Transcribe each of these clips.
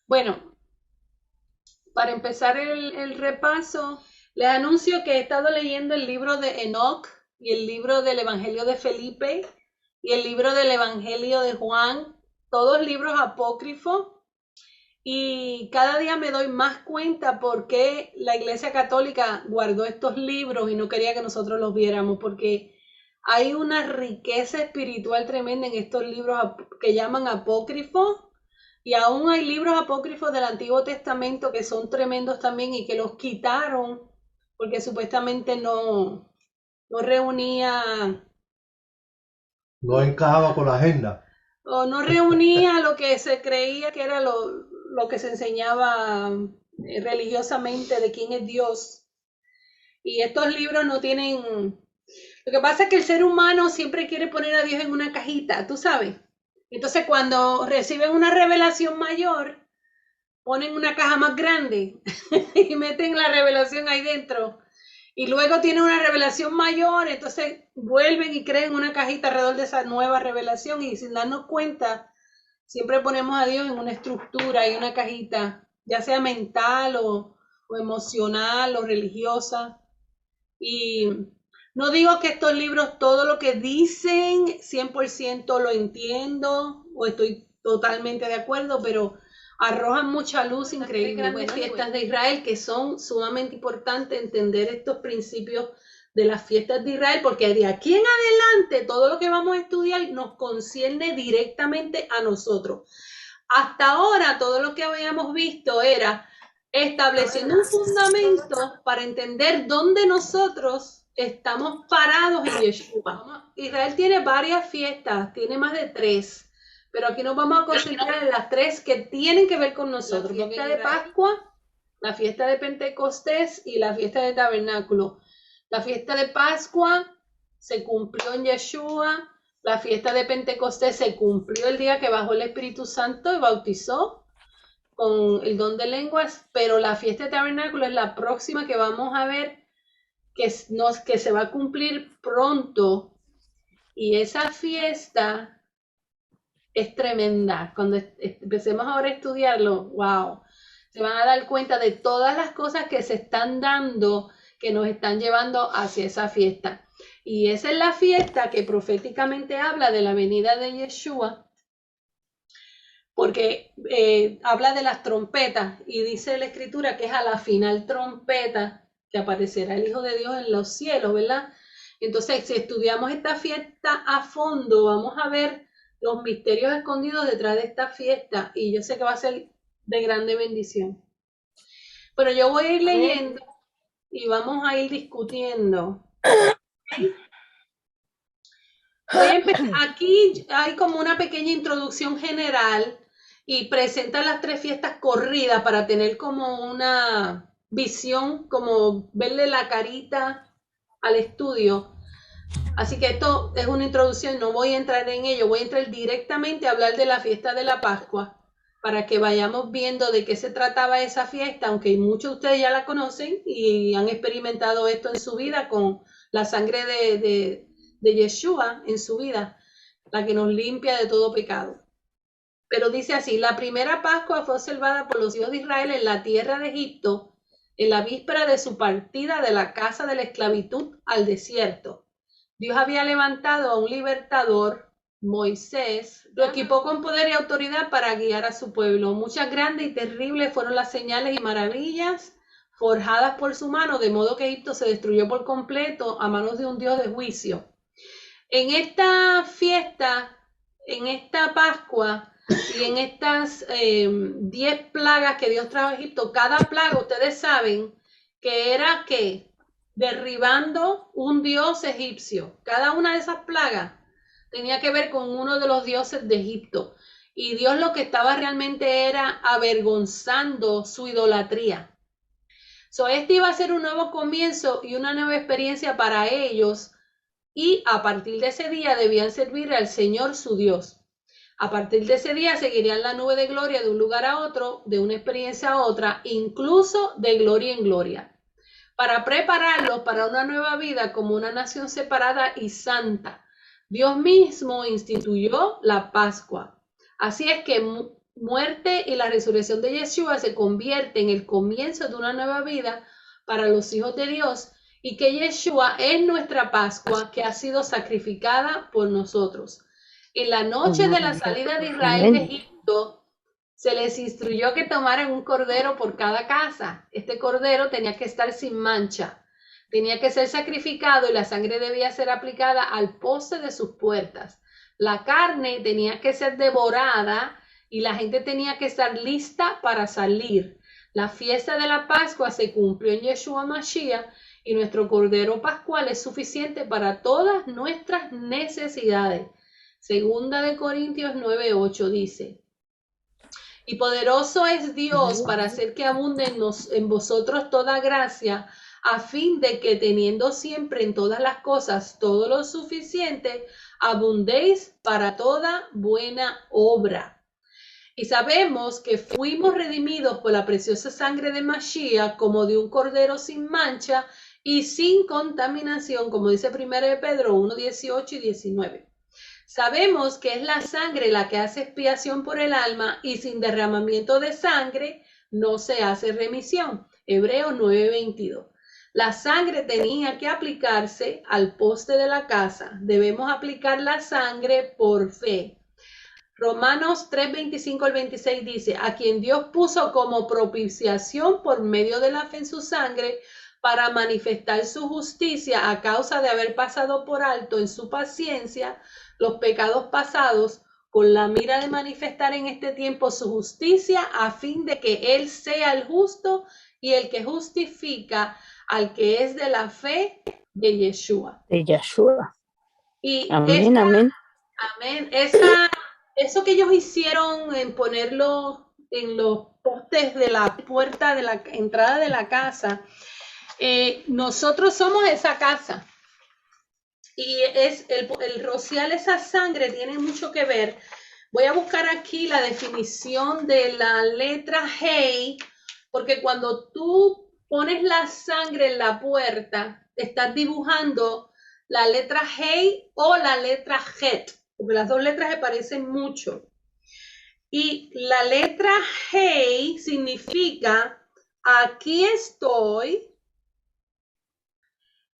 Bueno, para empezar el repaso, les anuncio que he estado leyendo el libro de Enoch y el libro del Evangelio de Felipe y el libro del Evangelio de Juan, todos libros apócrifos, y cada día me doy más cuenta por qué la Iglesia Católica guardó estos libros y no quería que nosotros los viéramos, porque hay una riqueza espiritual tremenda en estos libros que llaman apócrifos, y aún hay libros apócrifos del Antiguo Testamento que son tremendos también y que los quitaron porque supuestamente no reunía No encajaba con la agenda. o no reunía lo que se creía que era lo que se enseñaba religiosamente de quién es Dios. Y estos libros no tienen... Lo que pasa es que el ser humano siempre quiere poner a Dios en una cajita, tú sabes. Entonces cuando reciben una revelación mayor, ponen una caja más grande y meten la revelación ahí dentro. Y luego tienen una revelación mayor, entonces vuelven y creen una cajita alrededor de esa nueva revelación y sin darnos cuenta, siempre ponemos a Dios en una estructura y una cajita, ya sea mental o emocional o religiosa. Y no digo que estos libros, todo lo que dicen, 100% lo entiendo o estoy totalmente de acuerdo, pero arrojan mucha luz increíble. Grandes fiestas de Israel que son sumamente importantes entender estos principios de las fiestas de Israel, porque de aquí en adelante todo lo que vamos a estudiar nos concierne directamente a nosotros. Hasta ahora todo lo que habíamos visto era estableciendo un fundamento para entender dónde nosotros estamos parados en Yeshua. Israel tiene varias fiestas, tiene más de 3, pero aquí nos vamos a concentrar en las 3 que tienen que ver con nosotros. La fiesta de Pascua, la fiesta de Pentecostés y la fiesta de Tabernáculo. La fiesta de Pascua se cumplió en Yeshua. La fiesta de Pentecostés se cumplió el día que bajó el Espíritu Santo y bautizó con el don de lenguas, pero la fiesta de tabernáculo es la próxima que vamos a ver que se va a cumplir pronto, y esa fiesta es tremenda. Cuando empecemos ahora a estudiarlo, wow, se van a dar cuenta de todas las cosas que se están dando, que nos están llevando hacia esa fiesta. Y esa es la fiesta que proféticamente habla de la venida de Yeshua, porque habla de las trompetas y dice la escritura que es a la final trompeta que aparecerá el Hijo de Dios en los cielos, ¿verdad? Entonces, si estudiamos esta fiesta a fondo, vamos a ver los misterios escondidos detrás de esta fiesta, y yo sé que va a ser de grande bendición. Pero yo voy a ir leyendo y vamos a ir discutiendo. Voy a empezar. Aquí hay como una pequeña introducción general y presenta las 3 fiestas corridas para tener como una visión, como verle la carita al estudio. Así que esto es una introducción, no voy a entrar en ello, voy a entrar directamente a hablar de la fiesta de la Pascua para que vayamos viendo de qué se trataba esa fiesta, aunque muchos de ustedes ya la conocen y han experimentado esto en su vida con la sangre de Yeshua en su vida, la que nos limpia de todo pecado. Pero dice así: la primera Pascua fue observada por los hijos de Israel en la tierra de Egipto en la víspera de su partida de la casa de la esclavitud al desierto. Dios había levantado a un libertador, Moisés, lo equipó con poder y autoridad para guiar a su pueblo. Muchas grandes y terribles fueron las señales y maravillas forjadas por su mano, de modo que Egipto se destruyó por completo a manos de un Dios de juicio. En esta fiesta, en esta Pascua y en estas 10 plagas que Dios trajo a Egipto, cada plaga, ustedes saben que era que derribando un dios egipcio. Cada una de esas plagas tenía que ver con uno de los dioses de Egipto. Y Dios lo que estaba realmente era avergonzando su idolatría. Este iba a ser un nuevo comienzo y una nueva experiencia para ellos, y a partir de ese día debían servir al Señor su Dios. A partir de ese día seguirían la nube de gloria de un lugar a otro, de una experiencia a otra, incluso de gloria en gloria, para prepararlos para una nueva vida como una nación separada y santa. Dios mismo instituyó la Pascua. Así es que muerte y la resurrección de Yeshua se convierte en el comienzo de una nueva vida para los hijos de Dios y que Yeshua es nuestra Pascua que ha sido sacrificada por nosotros. En la noche de la salida de Israel de Egipto, se les instruyó que tomaran un cordero por cada casa. Este cordero tenía que estar sin mancha, tenía que ser sacrificado y la sangre debía ser aplicada al poste de sus puertas. La carne tenía que ser devorada y la gente tenía que estar lista para salir. La fiesta de la Pascua se cumplió en Yeshua Mashiach y nuestro cordero pascual es suficiente para todas nuestras necesidades. Segunda de Corintios 9:8 dice: y poderoso es Dios para hacer que abunde en vosotros toda gracia, a fin de que teniendo siempre en todas las cosas todo lo suficiente, abundéis para toda buena obra. Y sabemos que fuimos redimidos por la preciosa sangre de Mashiach, como de un cordero sin mancha y sin contaminación, como dice 1 de Pedro 1:18 y 19. Sabemos que es la sangre la que hace expiación por el alma y sin derramamiento de sangre no se hace remisión. Hebreos 9:22. La sangre tenía que aplicarse al poste de la casa. Debemos aplicar la sangre por fe. Romanos 3:25 al 26 dice: a quien Dios puso como propiciación por medio de la fe en su sangre para manifestar su justicia a causa de haber pasado por alto en su paciencia los pecados pasados, con la mira de manifestar en este tiempo su justicia, a fin de que Él sea el justo y el que justifica al que es de la fe de Yeshua. De Yeshua. Y amén, amén. Amén. Eso que ellos hicieron en ponerlo en los postes de la puerta de la entrada de la casa, nosotros somos esa casa. Y es el rociar esa sangre tiene mucho que ver. Voy a buscar aquí la definición de la letra Hey, porque cuando tú pones la sangre en la puerta, estás dibujando la letra Hey o la letra Het, porque las dos letras se parecen mucho. Y la letra Hey significa aquí estoy,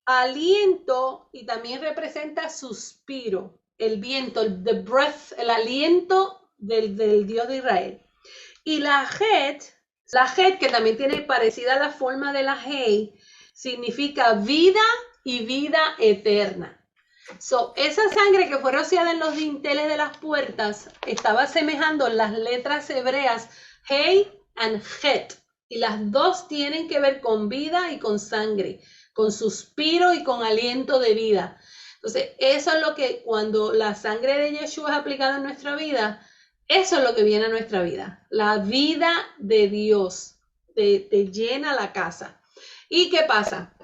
aliento, y también representa suspiro, el viento, the breath, el aliento del Dios de Israel. Y la Het, que también tiene parecida la forma de la Hey, significa vida y vida eterna. So, esa sangre que fue rociada en los dinteles de las puertas estaba asemejando las letras hebreas Hey and Het, y las dos tienen que ver con vida y con sangre, con suspiro y con aliento de vida. Entonces, eso es lo que cuando la sangre de Yeshua es aplicada en nuestra vida, eso es lo que viene a nuestra vida. La vida de Dios te llena la casa. ¿Y qué pasa?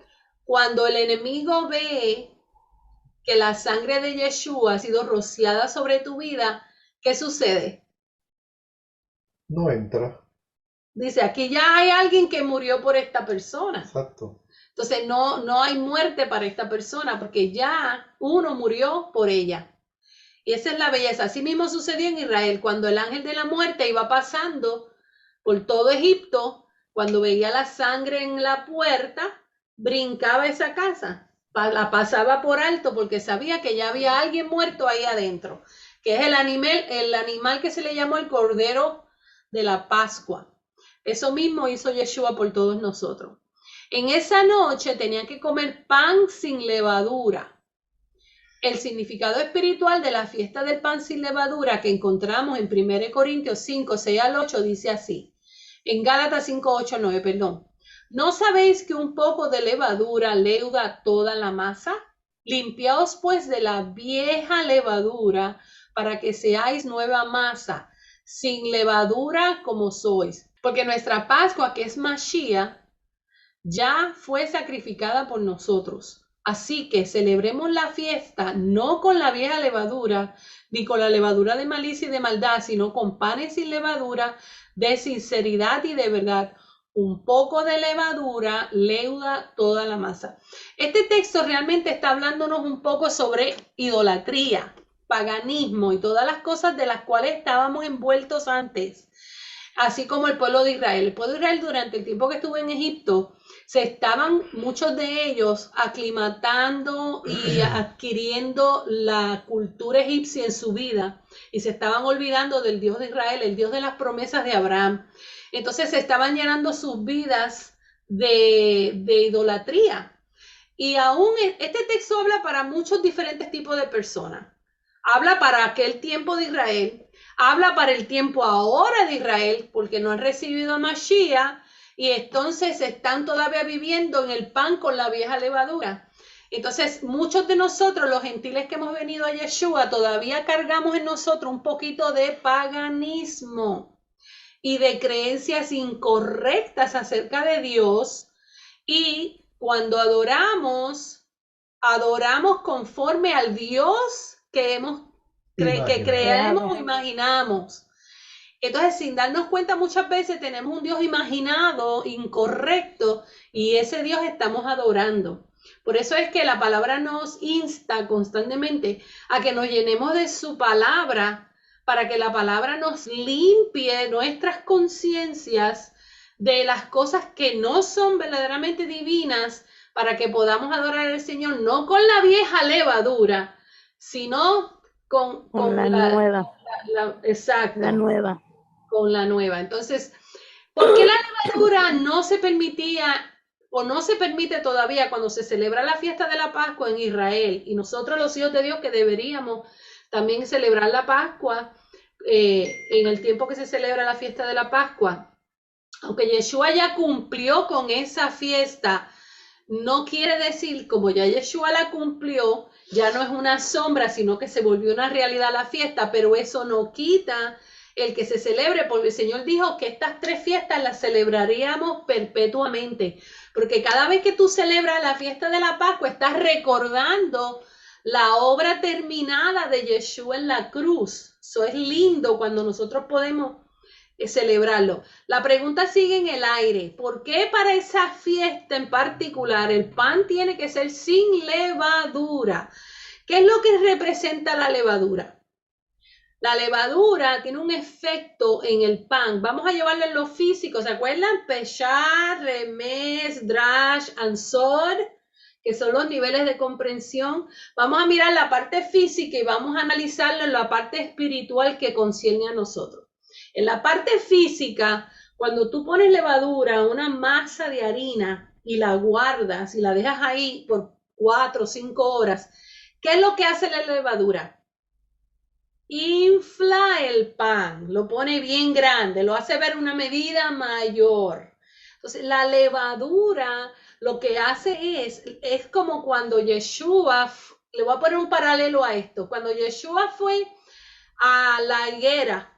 Cuando el enemigo ve que la sangre de Yeshua ha sido rociada sobre tu vida, ¿qué sucede? No entra. Dice, aquí ya hay alguien que murió por esta persona. Exacto. Entonces no hay muerte para esta persona porque ya uno murió por ella. Y esa es la belleza. Así mismo sucedió en Israel cuando el ángel de la muerte iba pasando por todo Egipto, cuando veía la sangre en la puerta, brincaba esa casa, la pasaba por alto porque sabía que ya había alguien muerto ahí adentro, que es el animal que se le llamó el Cordero de la Pascua. Eso mismo hizo Yeshua por todos nosotros. En esa noche tenían que comer pan sin levadura. El significado espiritual de la fiesta del pan sin levadura que encontramos en 1 Corintios 5, 6 al 8 dice así. En Gálatas 5, 8, 9, perdón. ¿No sabéis que un poco de levadura leuda toda la masa? Limpiaos pues de la vieja levadura para que seáis nueva masa, sin levadura como sois. Porque nuestra Pascua, que es Mashiach, ya fue sacrificada por nosotros. Así que celebremos la fiesta no con la vieja levadura, ni con la levadura de malicia y de maldad, sino con panes sin levadura, de sinceridad y de verdad. Un poco de levadura leuda toda la masa. Este texto realmente está hablándonos un poco sobre idolatría, paganismo y todas las cosas de las cuales estábamos envueltos antes, así como el pueblo de Israel. El pueblo de Israel durante el tiempo que estuvo en Egipto, se estaban muchos de ellos aclimatando y adquiriendo la cultura egipcia en su vida y se estaban olvidando del Dios de Israel, el Dios de las promesas de Abraham. Entonces se estaban llenando sus vidas de idolatría. Y aún este texto habla para muchos diferentes tipos de personas. Habla para aquel tiempo de Israel, habla para el tiempo ahora de Israel, porque no han recibido a Mashiach y entonces están todavía viviendo en el pan con la vieja levadura. Entonces, muchos de nosotros, los gentiles que hemos venido a Yeshua, todavía cargamos en nosotros un poquito de paganismo y de creencias incorrectas acerca de Dios. Y cuando adoramos conforme al Dios que creemos o imaginamos. Entonces, sin darnos cuenta, muchas veces tenemos un Dios imaginado, incorrecto, y ese Dios estamos adorando. Por eso es que la palabra nos insta constantemente a que nos llenemos de su palabra, para que la palabra nos limpie nuestras conciencias de las cosas que no son verdaderamente divinas, para que podamos adorar al Señor, no con la vieja levadura, sino con la nueva. Exacto. La nueva. Con la nueva. Entonces, ¿por qué la levadura no se permitía o no se permite todavía cuando se celebra la fiesta de la Pascua en Israel? Y nosotros los hijos de Dios que deberíamos también celebrar la Pascua en el tiempo que se celebra la fiesta de la Pascua. Aunque Yeshua ya cumplió con esa fiesta, no quiere decir, como ya Yeshua la cumplió, ya no es una sombra, sino que se volvió una realidad la fiesta, pero eso no quita el que se celebre, porque el Señor dijo que estas 3 fiestas las celebraríamos perpetuamente, porque cada vez que tú celebras la fiesta de la Pascua, estás recordando la obra terminada de Yeshua en la cruz. Eso es lindo cuando nosotros podemos celebrarlo. La pregunta sigue en el aire. ¿Por qué para esa fiesta en particular el pan tiene que ser sin levadura? ¿Qué es lo que representa la levadura? La levadura tiene un efecto en el pan. Vamos a llevarlo en lo físico. ¿Se acuerdan? Peshar, Remes, Drash, Ansor, que son los niveles de comprensión. Vamos a mirar la parte física y vamos a analizarlo en la parte espiritual que concierne a nosotros. En la parte física, cuando tú pones levadura, una masa de harina y la guardas y la dejas ahí por 4 o 5 horas, ¿qué es lo que hace la levadura? Infla el pan, lo pone bien grande, lo hace ver una medida mayor. Entonces, la levadura lo que hace es como cuando Yeshua, le voy a poner un paralelo a esto, cuando Yeshua fue a la higuera,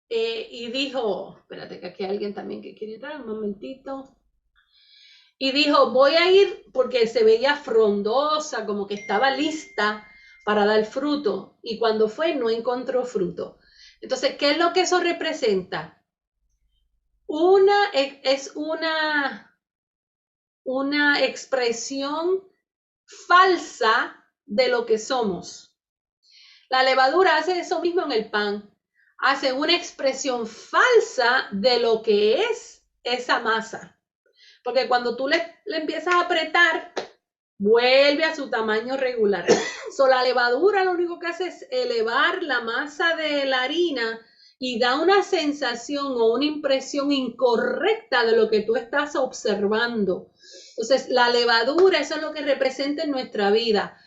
y dijo, espérate que aquí hay alguien también que quiere entrar, un momentito. Y dijo, voy a ir porque se veía frondosa, como que estaba lista para dar fruto. Y cuando fue, no encontró fruto. Entonces, ¿qué es lo que eso representa? Es una expresión falsa de lo que somos. La levadura hace eso mismo en el pan. Hace una expresión falsa de lo que es esa masa. Porque cuando tú le empiezas a apretar, vuelve a su tamaño regular. La levadura lo único que hace es elevar la masa de la harina y da una sensación o una impresión incorrecta de lo que tú estás observando. Entonces, la levadura, eso es lo que representa en nuestra vida.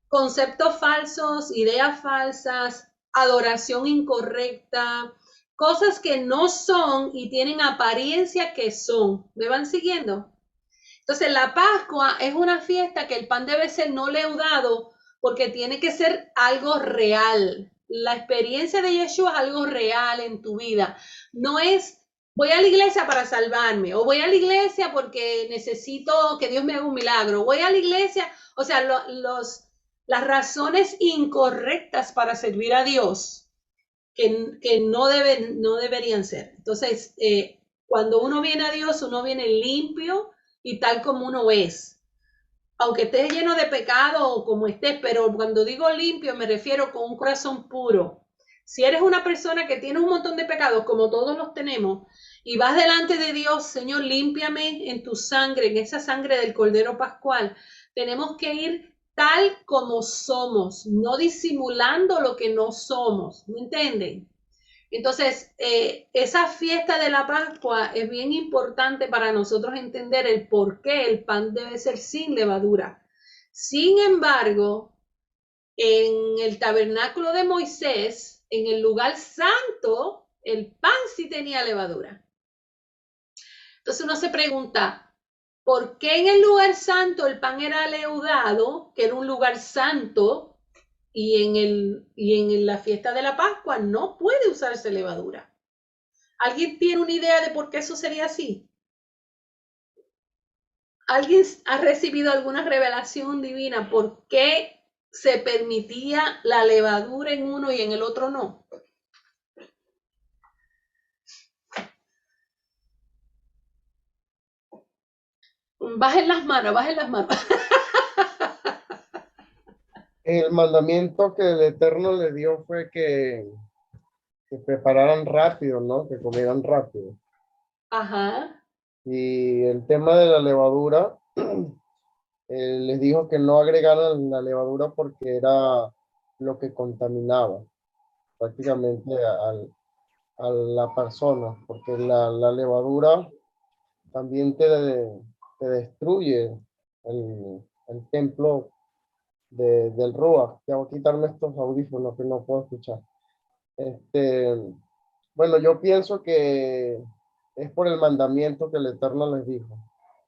Conceptos falsos, ideas falsas, adoración incorrecta, cosas que no son y tienen apariencia que son. ¿Me van siguiendo? Entonces, la Pascua es una fiesta que el pan debe ser no leudado porque tiene que ser algo real. La experiencia de Yeshua es algo real en tu vida. No es, voy a la iglesia para salvarme, o voy a la iglesia porque necesito que Dios me haga un milagro. Voy a la iglesia, o sea, las razones incorrectas para servir a Dios que no deberían ser. Entonces, cuando uno viene a Dios, uno viene limpio y tal como uno es. aunque estés lleno de pecado o como estés, pero cuando digo limpio me refiero con un corazón puro. Si eres una persona que tiene un montón de pecados, como todos los tenemos, y vas delante de Dios, Señor, límpiame en tu sangre, en esa sangre del Cordero Pascual, tenemos que ir tal como somos, no disimulando lo que no somos, ¿me entienden? Entonces, esa fiesta de la Pascua es bien importante para nosotros entender el por qué el pan debe ser sin levadura. Sin embargo, en el tabernáculo de Moisés, en el lugar santo, el pan sí tenía levadura. Entonces uno se pregunta, ¿por qué en el lugar santo el pan era leudado, que era un lugar santo, y en la fiesta de la Pascua no puede usarse levadura? ¿Alguien tiene una idea de por qué eso sería así? ¿Alguien ha recibido alguna revelación divina por qué se permitía la levadura en uno y en el otro no? Bajen las manos, bajen las manos. El mandamiento que el Eterno le dio fue que prepararan rápido, ¿no? Que comieran rápido. Ajá. Y el tema de la levadura, les dijo que no agregaran la levadura porque era lo que contaminaba prácticamente a la persona, porque la levadura también te destruye el templo del Ruach. Tengo que quitarme estos audífonos que no puedo escuchar. Bueno, yo pienso que es por el mandamiento que el Eterno les dijo,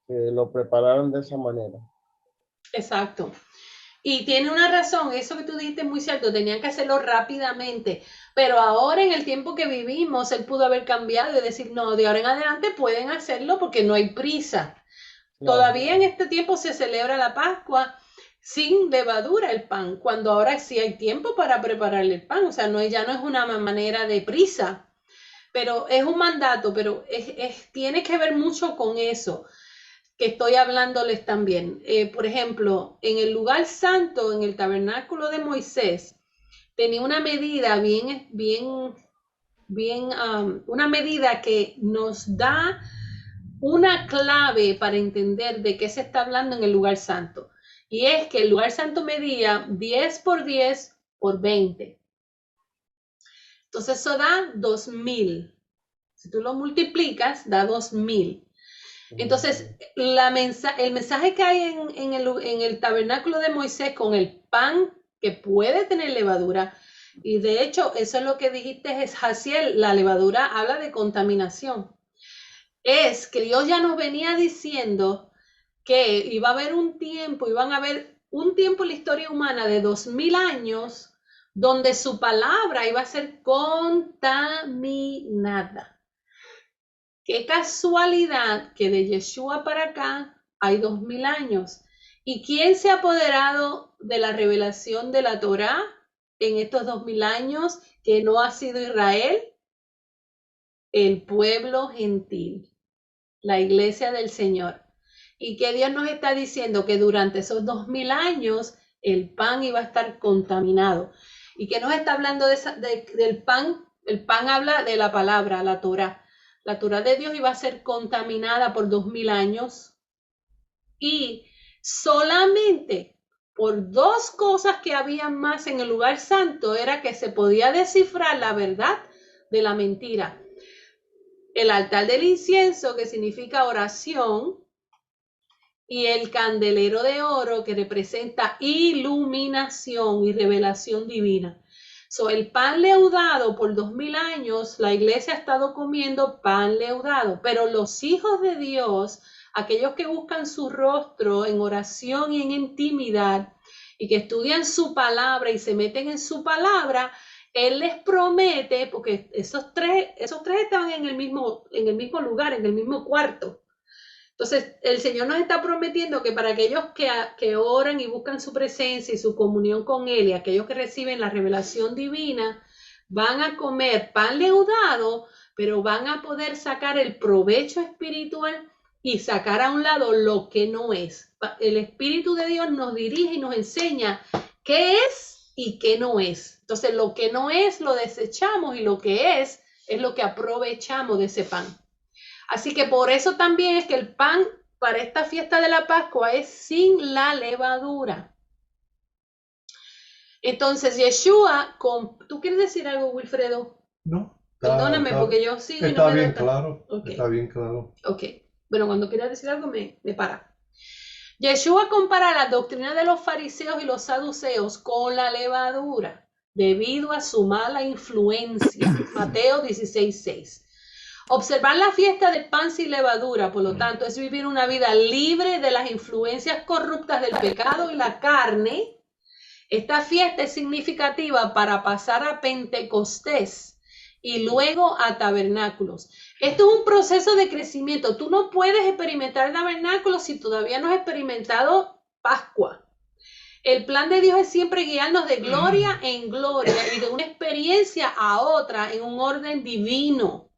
que lo prepararon de esa manera. Exacto. Y tiene una razón, eso que tú dijiste es muy cierto, tenían que hacerlo rápidamente, pero ahora en el tiempo que vivimos, él pudo haber cambiado y decir, no, de ahora en adelante pueden hacerlo porque no hay prisa. Claro. Todavía en este tiempo se celebra la Pascua sin levadura el pan, cuando ahora sí hay tiempo para preparar el pan, o sea, ya no es una manera de prisa, pero es un mandato, pero tiene que ver mucho con eso que estoy hablándoles también. Por ejemplo, en el lugar santo, en el tabernáculo de Moisés, tenía una medida una medida que nos da una clave para entender de qué se está hablando en el lugar santo. Y es que el lugar santo medía 10 por 10 por 20. Entonces eso da 2000. Si tú lo multiplicas, da 2000. Entonces, el mensaje que hay en el tabernáculo de Moisés con el pan que puede tener levadura, y de hecho, eso es lo que dijiste, es Jaciel, la levadura habla de contaminación. Es que Dios ya nos venía diciendo que iba a haber iban a haber un tiempo en la historia humana de 2000 años donde su palabra iba a ser contaminada. Qué casualidad que de Yeshua para acá hay 2000 años. ¿Y quién se ha apoderado de la revelación de la Torá en estos 2000 años que no ha sido Israel? El pueblo gentil, la iglesia del Señor. Y que Dios nos está diciendo que durante esos 2000 años el pan iba a estar contaminado. ¿Y que nos está hablando del pan? El pan habla de la palabra, la Torá. La Torá de Dios iba a ser contaminada por 2000 años y solamente por dos cosas que había más en el lugar santo era que se podía descifrar la verdad de la mentira. El altar del incienso, que significa oración, y el candelero de oro, que representa iluminación y revelación divina. El pan leudado por 2000 años, la iglesia ha estado comiendo pan leudado, pero los hijos de Dios, aquellos que buscan su rostro en oración y en intimidad y que estudian su palabra y se meten en su palabra, Él les promete, porque esos tres estaban en el mismo lugar, en el mismo cuarto. Entonces, el Señor nos está prometiendo que para aquellos que oran y buscan su presencia y su comunión con Él, y aquellos que reciben la revelación divina, van a comer pan leudado, pero van a poder sacar el provecho espiritual y sacar a un lado lo que no es. El Espíritu de Dios nos dirige y nos enseña qué es y qué no es. Entonces, lo que no es lo desechamos y lo que es lo que aprovechamos de ese pan. Así que por eso también es que el pan para esta fiesta de la Pascua es sin la levadura. Entonces, Yeshua, ¿tú quieres decir algo, Wilfredo? No. Perdóname, porque yo sigo y no Está me bien deja. claro. Okay. Está bien claro. Ok. Bueno, cuando quieras decir algo, me para. Yeshua compara la doctrina de los fariseos y los saduceos con la levadura, debido a su mala influencia. Mateo 16:6. Observar la fiesta del pan sin levadura, por lo tanto, es vivir una vida libre de las influencias corruptas del pecado y la carne. Esta fiesta es significativa para pasar a Pentecostés y luego a tabernáculos. Esto es un proceso de crecimiento. Tú no puedes experimentar tabernáculos si todavía no has experimentado Pascua. El plan de Dios es siempre guiarnos de gloria en gloria y de una experiencia a otra en un orden divino.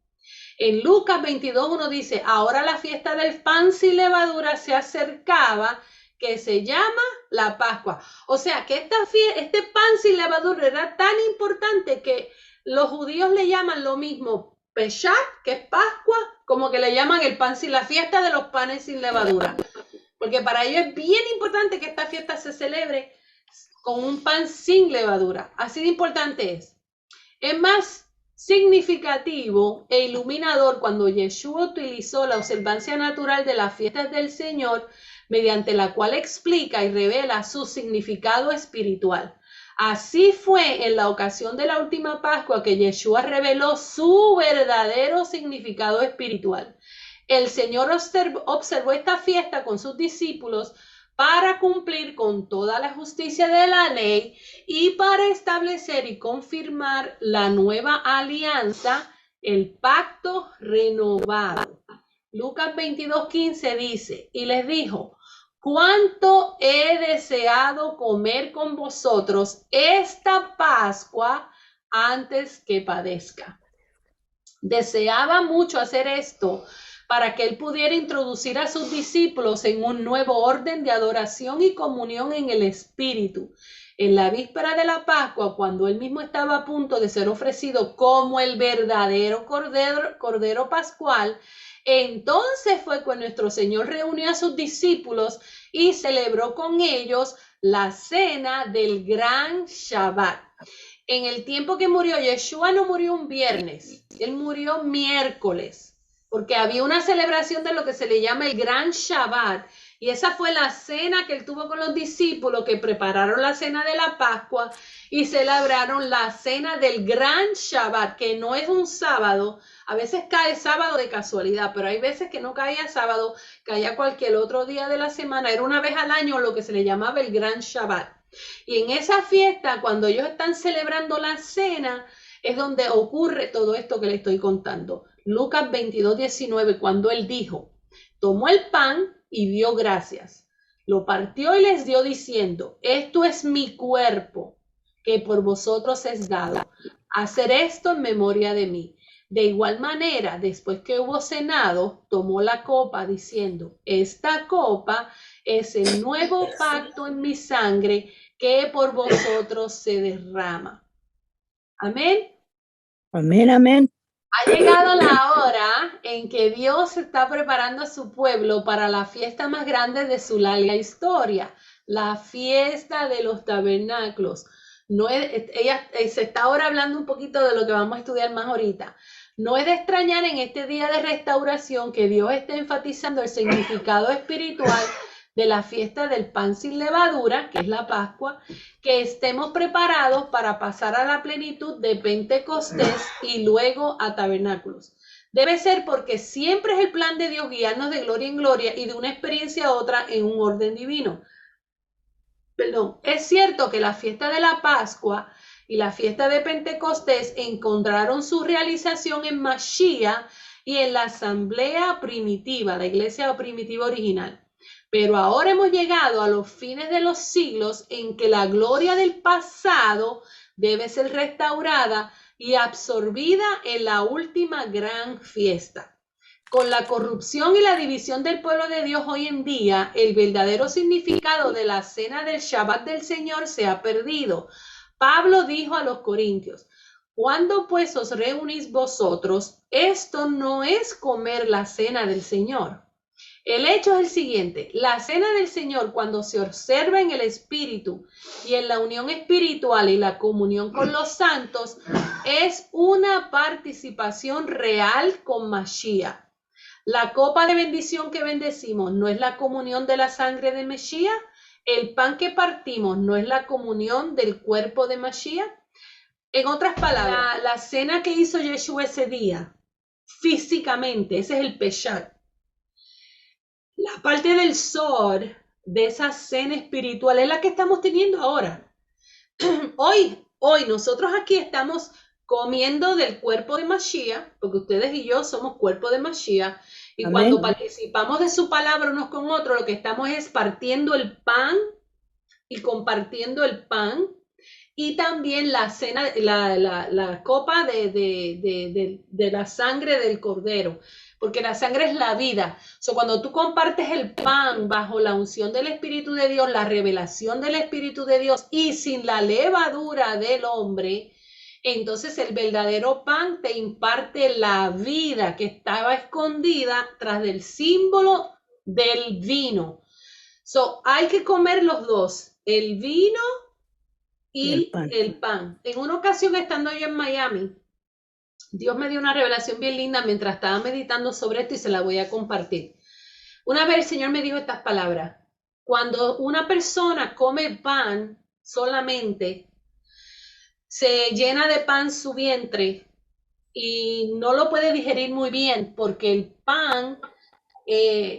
En Lucas 22:1 dice, ahora la fiesta del pan sin levadura se acercaba, que se llama la Pascua. O sea, que este pan sin levadura era tan importante que los judíos le llaman lo mismo Pesach, que es Pascua, como que le llaman el pan sin la fiesta de los panes sin levadura. Porque para ellos es bien importante que esta fiesta se celebre con un pan sin levadura. Así de importante es. Es más significativo e iluminador cuando Yeshua utilizó la observancia natural de las fiestas del Señor, mediante la cual explica y revela su significado espiritual. Así fue en la ocasión de la última Pascua que Yeshua reveló su verdadero significado espiritual. El Señor observó esta fiesta con sus discípulos para cumplir con toda la justicia de la ley y para establecer y confirmar la nueva alianza, el pacto renovado. Lucas 22:15 dice, y les dijo, cuánto he deseado comer con vosotros esta Pascua antes que padezca. Deseaba mucho hacer esto para que él pudiera introducir a sus discípulos en un nuevo orden de adoración y comunión en el Espíritu. En la víspera de la Pascua, cuando él mismo estaba a punto de ser ofrecido como el verdadero Cordero Pascual, entonces fue cuando nuestro Señor reunió a sus discípulos y celebró con ellos la cena del gran Shabbat. En el tiempo que murió, Yeshua no murió un viernes, él murió miércoles, porque había una celebración de lo que se le llama el gran Shabbat, y esa fue la cena que él tuvo con los discípulos, que prepararon la cena de la Pascua y celebraron la cena del gran Shabbat, que no es un sábado. A veces cae sábado de casualidad, pero hay veces que no caía sábado, caía cualquier otro día de la semana. Era una vez al año lo que se le llamaba el gran Shabbat. Y en esa fiesta, cuando ellos están celebrando la cena, es donde ocurre todo esto que les estoy contando. Lucas 22:19, cuando él dijo, tomó el pan y dio gracias, lo partió y les dio diciendo, esto es mi cuerpo, que por vosotros es dado. Hacer esto en memoria de mí. De igual manera, después que hubo cenado, tomó la copa diciendo, esta copa es el nuevo pacto en mi sangre que por vosotros se derrama. Amén. Amén, amén. Ha llegado la hora en que Dios está preparando a su pueblo para la fiesta más grande de su larga historia, la fiesta de los tabernáculos. Se está ahora hablando un poquito de lo que vamos a estudiar más ahorita. No es de extrañar en este día de restauración que Dios esté enfatizando el significado espiritual de la fiesta del pan sin levadura, que es la Pascua, que estemos preparados para pasar a la plenitud de Pentecostés y luego a tabernáculos. Debe ser porque siempre es el plan de Dios guiarnos de gloria en gloria y de una experiencia a otra en un orden divino. Perdón, es cierto que la fiesta de la Pascua y la fiesta de Pentecostés encontraron su realización en Mashiach y en la asamblea primitiva, la iglesia primitiva original. Pero ahora hemos llegado a los fines de los siglos en que la gloria del pasado debe ser restaurada y absorbida en la última gran fiesta. con la corrupción y la división del pueblo de Dios hoy en día, el verdadero significado de la cena del Shabbat del Señor se ha perdido. Pablo dijo a los corintios, cuando pues os reunís vosotros, esto no es comer la cena del Señor. El hecho es el siguiente, la cena del Señor cuando se observa en el Espíritu y en la unión espiritual y la comunión con los santos es una participación real con Mashiach. La copa de bendición que bendecimos no es la comunión de la sangre de Mashiach. El pan que partimos no es la comunión del cuerpo de Mashiach. En otras palabras, la cena que hizo Yeshua ese día, físicamente, ese es el Peshat. La parte del Sor de esa cena espiritual es la que estamos teniendo ahora. Hoy nosotros aquí estamos comiendo del cuerpo de Mashiach, porque ustedes y yo somos cuerpo de Mashiach, y Amén. cuando participamos de su palabra unos con otros, lo que estamos es partiendo el pan y compartiendo el pan, y también la cena, la copa de la sangre del cordero, porque la sangre es la vida. Cuando tú compartes el pan bajo la unción del Espíritu de Dios, la revelación del Espíritu de Dios y sin la levadura del hombre, entonces el verdadero pan te imparte la vida que estaba escondida tras del símbolo del vino. Hay que comer los dos, el vino y el pan. En una ocasión, estando yo en Miami, Dios me dio una revelación bien linda mientras estaba meditando sobre esto y se la voy a compartir. Una vez el Señor me dijo estas palabras: cuando una persona come pan solamente, se llena de pan su vientre y no lo puede digerir muy bien porque el pan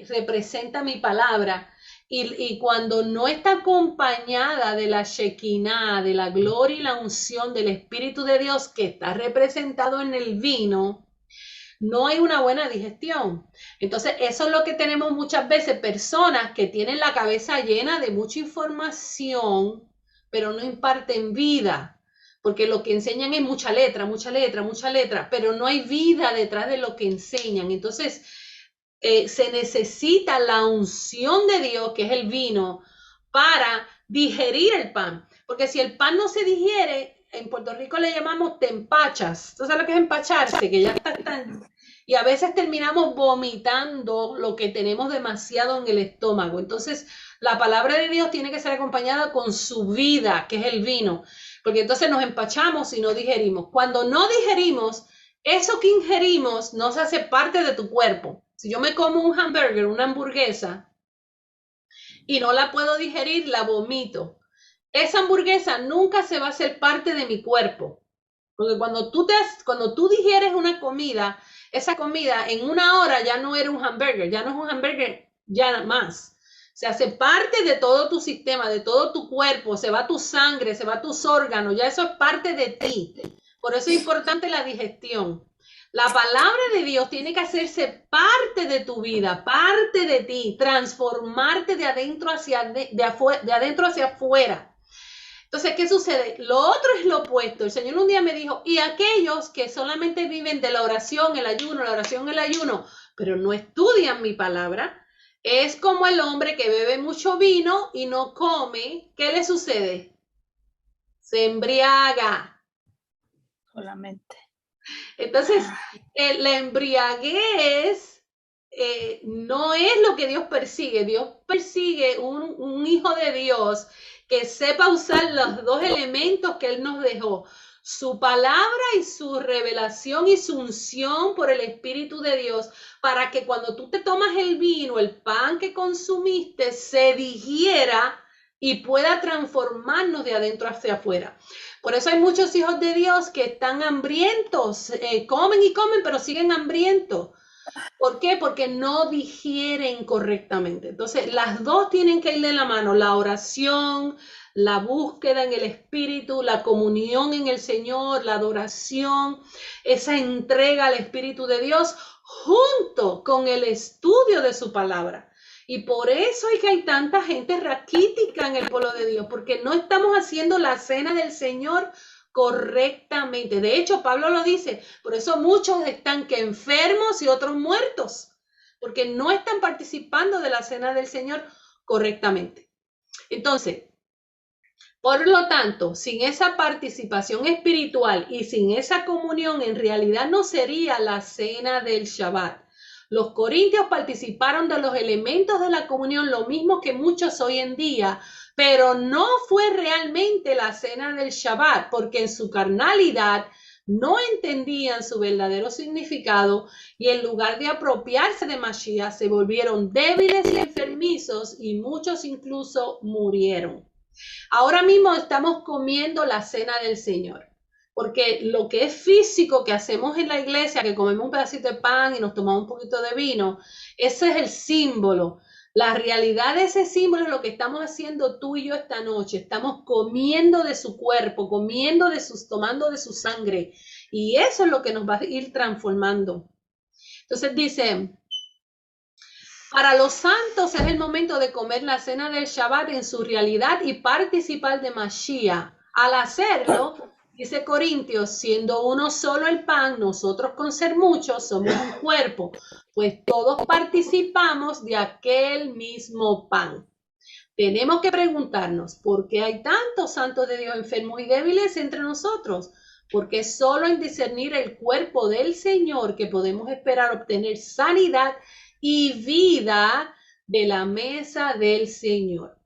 representa mi palabra. Y cuando no está acompañada de la Shekinah, de la gloria y la unción del Espíritu de Dios que está representado en el vino, no hay una buena digestión. Entonces, eso es lo que tenemos muchas veces, personas que tienen la cabeza llena de mucha información, pero no imparten vida, porque lo que enseñan es mucha letra, pero no hay vida detrás de lo que enseñan. Entonces, se necesita la unción de Dios, que es el vino, para digerir el pan. Porque si el pan no se digiere, en Puerto Rico le llamamos te empachas. ¿Tú sabes lo que es empacharse? Que ya está tan... Y a veces terminamos vomitando lo que tenemos demasiado en el estómago. Entonces, la palabra de Dios tiene que ser acompañada con su vida, que es el vino. Porque entonces nos empachamos y no digerimos. Cuando no digerimos, eso que ingerimos no se hace parte de tu cuerpo. Si yo me como un hamburger, una hamburguesa, y no la puedo digerir, la vomito. Esa hamburguesa nunca se va a hacer parte de mi cuerpo. Porque cuando tú digieres una comida, esa comida en una hora ya no era un hamburger, ya no es un hamburger, ya nada más. Se hace parte de todo tu sistema, de todo tu cuerpo, se va tu sangre, se va tus órganos, ya eso es parte de ti. Por eso es importante la digestión. La palabra de Dios tiene que hacerse parte de tu vida, parte de ti, transformarte de adentro hacia afuera. Entonces, ¿qué sucede? Lo otro es lo opuesto. El Señor un día me dijo, y aquellos que solamente viven de la oración, el ayuno, pero no estudian mi palabra, es como el hombre que bebe mucho vino y no come. ¿Qué le sucede? Se embriaga. Solamente. Entonces, la embriaguez no es lo que Dios persigue. Dios persigue un hijo de Dios que sepa usar los dos elementos que Él nos dejó, su palabra y su revelación y su unción por el Espíritu de Dios, para que cuando tú te tomas el vino, el pan que consumiste, se digiera y pueda transformarnos de adentro hacia afuera. Por eso hay muchos hijos de Dios que están hambrientos, comen y comen, pero siguen hambrientos. ¿Por qué? Porque no digieren correctamente. Entonces, las dos tienen que ir de la mano, la oración, la búsqueda en el Espíritu, la comunión en el Señor, la adoración, esa entrega al Espíritu de Dios, junto con el estudio de su palabra. Y por eso es que hay tanta gente raquítica en el pueblo de Dios, porque no estamos haciendo la cena del Señor correctamente. De hecho, Pablo lo dice, por eso muchos están que enfermos y otros muertos, porque no están participando de la cena del Señor correctamente. Entonces, por lo tanto, sin esa participación espiritual y sin esa comunión, en realidad no sería la cena del Shabbat. Los corintios participaron de los elementos de la comunión, lo mismo que muchos hoy en día, pero no fue realmente la cena del Shabbat, porque en su carnalidad no entendían su verdadero significado y en lugar de apropiarse de Mashiach, se volvieron débiles y enfermizos y muchos incluso murieron. Ahora mismo estamos comiendo la cena del Señor, porque lo que es físico que hacemos en la iglesia, que comemos un pedacito de pan y nos tomamos un poquito de vino, ese es el símbolo. La realidad de ese símbolo es lo que estamos haciendo tú y yo esta noche. Estamos comiendo de su cuerpo, tomando de su sangre. Y eso es lo que nos va a ir transformando. Entonces dice, para los santos es el momento de comer la cena del Shabbat en su realidad y participar de Mashiach. Al hacerlo, dice Corintios, siendo uno solo el pan, nosotros con ser muchos somos un cuerpo, pues todos participamos de aquel mismo pan. Tenemos que preguntarnos, ¿por qué hay tantos santos de Dios enfermos y débiles entre nosotros? Porque es solo en discernir el cuerpo del Señor que podemos esperar obtener sanidad y vida de la mesa del Señor.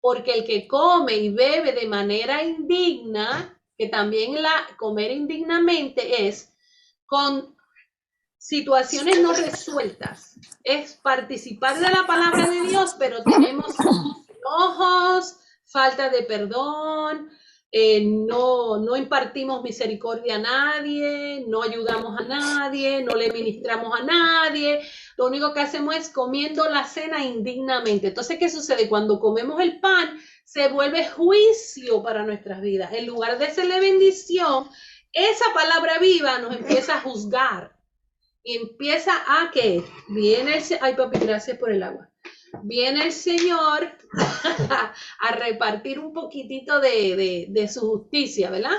Porque el que come y bebe de manera indigna, que también comer indignamente es con situaciones no resueltas, es participar de la palabra de Dios, pero tenemos enojos, falta de perdón, no impartimos misericordia a nadie, no ayudamos a nadie, no le ministramos a nadie, lo único que hacemos es comiendo la cena indignamente. Entonces, ¿qué sucede? Cuando comemos el pan, se vuelve juicio para nuestras vidas. En lugar de serle bendición, esa palabra viva nos empieza a juzgar. Y empieza a que viene ay papi, gracias por el agua. Viene el Señor a repartir un poquitito de su justicia, ¿verdad?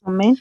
Amén.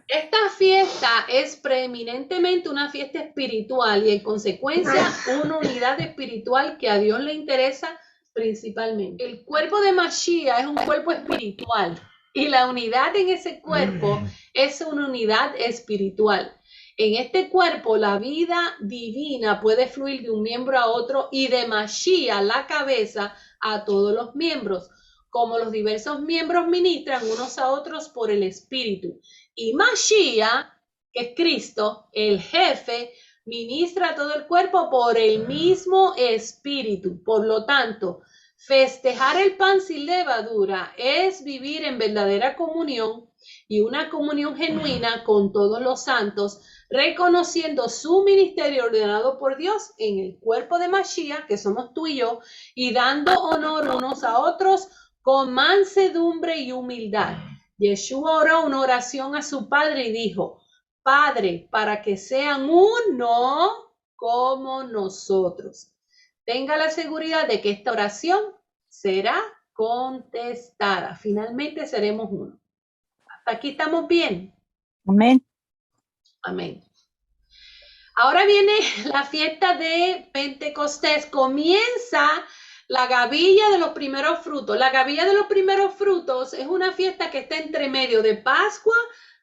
Esta fiesta es preeminentemente una fiesta espiritual y en consecuencia una unidad espiritual que a Dios le interesa principalmente. El cuerpo de Mashiach es un cuerpo espiritual y la unidad en ese cuerpo es una unidad espiritual. En este cuerpo la vida divina puede fluir de un miembro a otro y de Mashiach, la cabeza, a todos los miembros, como los diversos miembros ministran unos a otros por el Espíritu. Y Mashiach, que es Cristo, el jefe, ministra a todo el cuerpo por el mismo Espíritu. Por lo tanto, festejar el pan sin levadura es vivir en verdadera comunión y una comunión genuina con todos los santos, reconociendo su ministerio ordenado por Dios en el cuerpo de Mashiach, que somos tú y yo, y dando honor unos a otros con mansedumbre y humildad. Yeshua oró una oración a su Padre y dijo, Padre, para que sean uno como nosotros. Tenga la seguridad de que esta oración será contestada. Finalmente seremos uno. Hasta aquí estamos bien. Amén. Amén. Ahora viene la fiesta de Pentecostés. Comienza la gavilla de los primeros frutos. La gavilla de los primeros frutos es una fiesta que está entre medio de Pascua,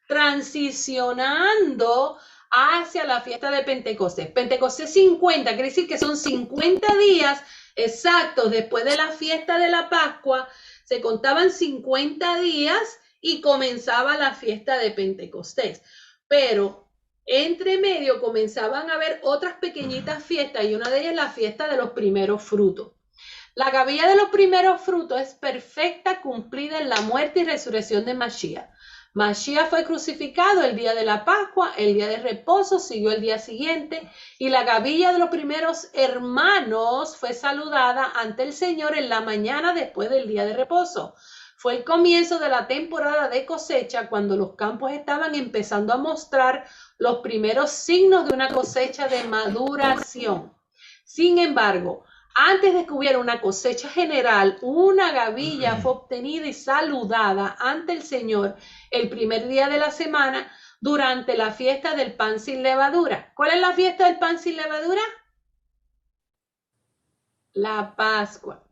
transicionando hacia la fiesta de Pentecostés. Pentecostés 50, quiere decir que son 50 días exactos después de la fiesta de la Pascua. Se contaban 50 días y comenzaba la fiesta de Pentecostés. Pero entre medio comenzaban a haber otras pequeñitas fiestas y una de ellas la fiesta de los primeros frutos. La gavilla de los primeros frutos es perfecta, cumplida en la muerte y resurrección de Mashiach. Mashiach fue crucificado el día de la Pascua, el día de reposo siguió el día siguiente y la gavilla de los primeros hermanos fue saludada ante el Señor en la mañana después del día de reposo. Fue el comienzo de la temporada de cosecha cuando los campos estaban empezando a mostrar los primeros signos de una cosecha de maduración. Sin embargo, Antes de que hubiera una cosecha general, una gavilla fue obtenida y saludada ante el Señor el primer día de la semana durante la fiesta del pan sin levadura. ¿Cuál es la fiesta del pan sin levadura? La Pascua.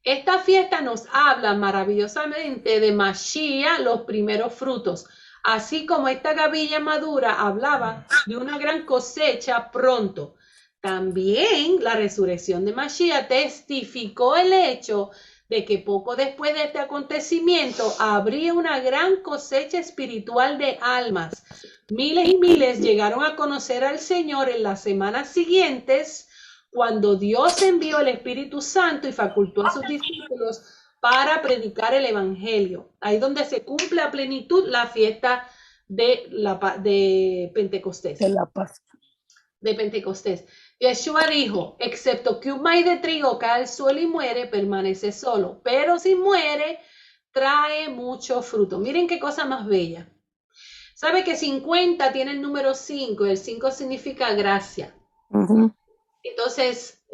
Esta fiesta nos habla maravillosamente de Mashiach, los primeros frutos, así como esta gavilla madura hablaba de una gran cosecha pronto. También la resurrección de Mashiach testificó el hecho de que poco después de este acontecimiento habría una gran cosecha espiritual de almas. Miles y miles llegaron a conocer al Señor en las semanas siguientes, cuando Dios envió el Espíritu Santo y facultó a sus discípulos para predicar el Evangelio. Ahí donde se cumple a plenitud la fiesta de Pentecostés. De la paz. De Pentecostés. Yeshua dijo, excepto que un maíz de trigo cae al suelo y muere, permanece solo, pero si muere, trae mucho fruto. Miren qué cosa más bella. ¿Sabe que 50 tiene el número 5? El 5 significa gracia. Entonces,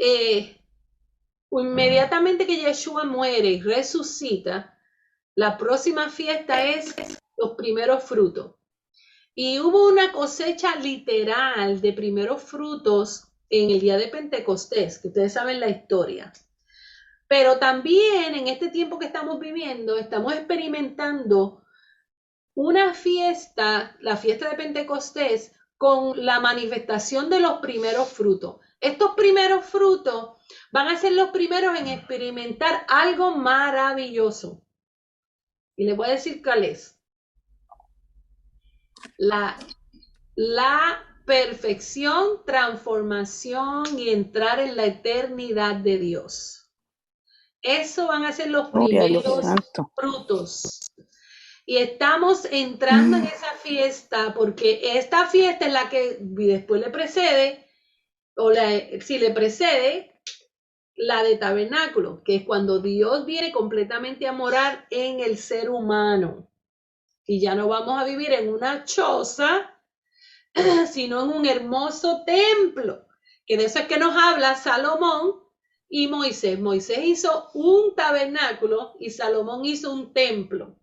inmediatamente que Yeshua muere y resucita, la próxima fiesta es los primeros frutos. Y hubo una cosecha literal de primeros frutos en el día de Pentecostés, que ustedes saben la historia. Pero también en este tiempo que estamos viviendo, estamos experimentando una fiesta, la fiesta de Pentecostés, con la manifestación de los primeros frutos. Estos primeros frutos van a ser los primeros en experimentar algo maravilloso. Y les voy a decir cuál es. La perfección, transformación y entrar en la eternidad de Dios. Eso van a ser los primeros frutos. Y estamos entrando en esa fiesta porque esta fiesta es la que después le precede, si le precede, la de tabernáculo, que es cuando Dios viene completamente a morar en el ser humano. Y ya no vamos a vivir en una choza, sino en un hermoso templo, que de eso es que nos habla Salomón y Moisés. Moisés hizo un tabernáculo y Salomón hizo un templo.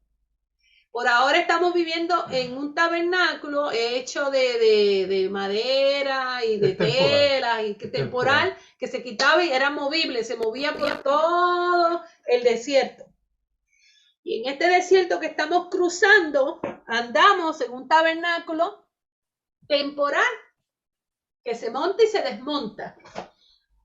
Por ahora estamos viviendo en un tabernáculo hecho de madera y de tela y temporal, que se quitaba y era movible, se movía por todo el desierto. Y en este desierto que estamos cruzando, andamos en un tabernáculo temporal que se monta y se desmonta.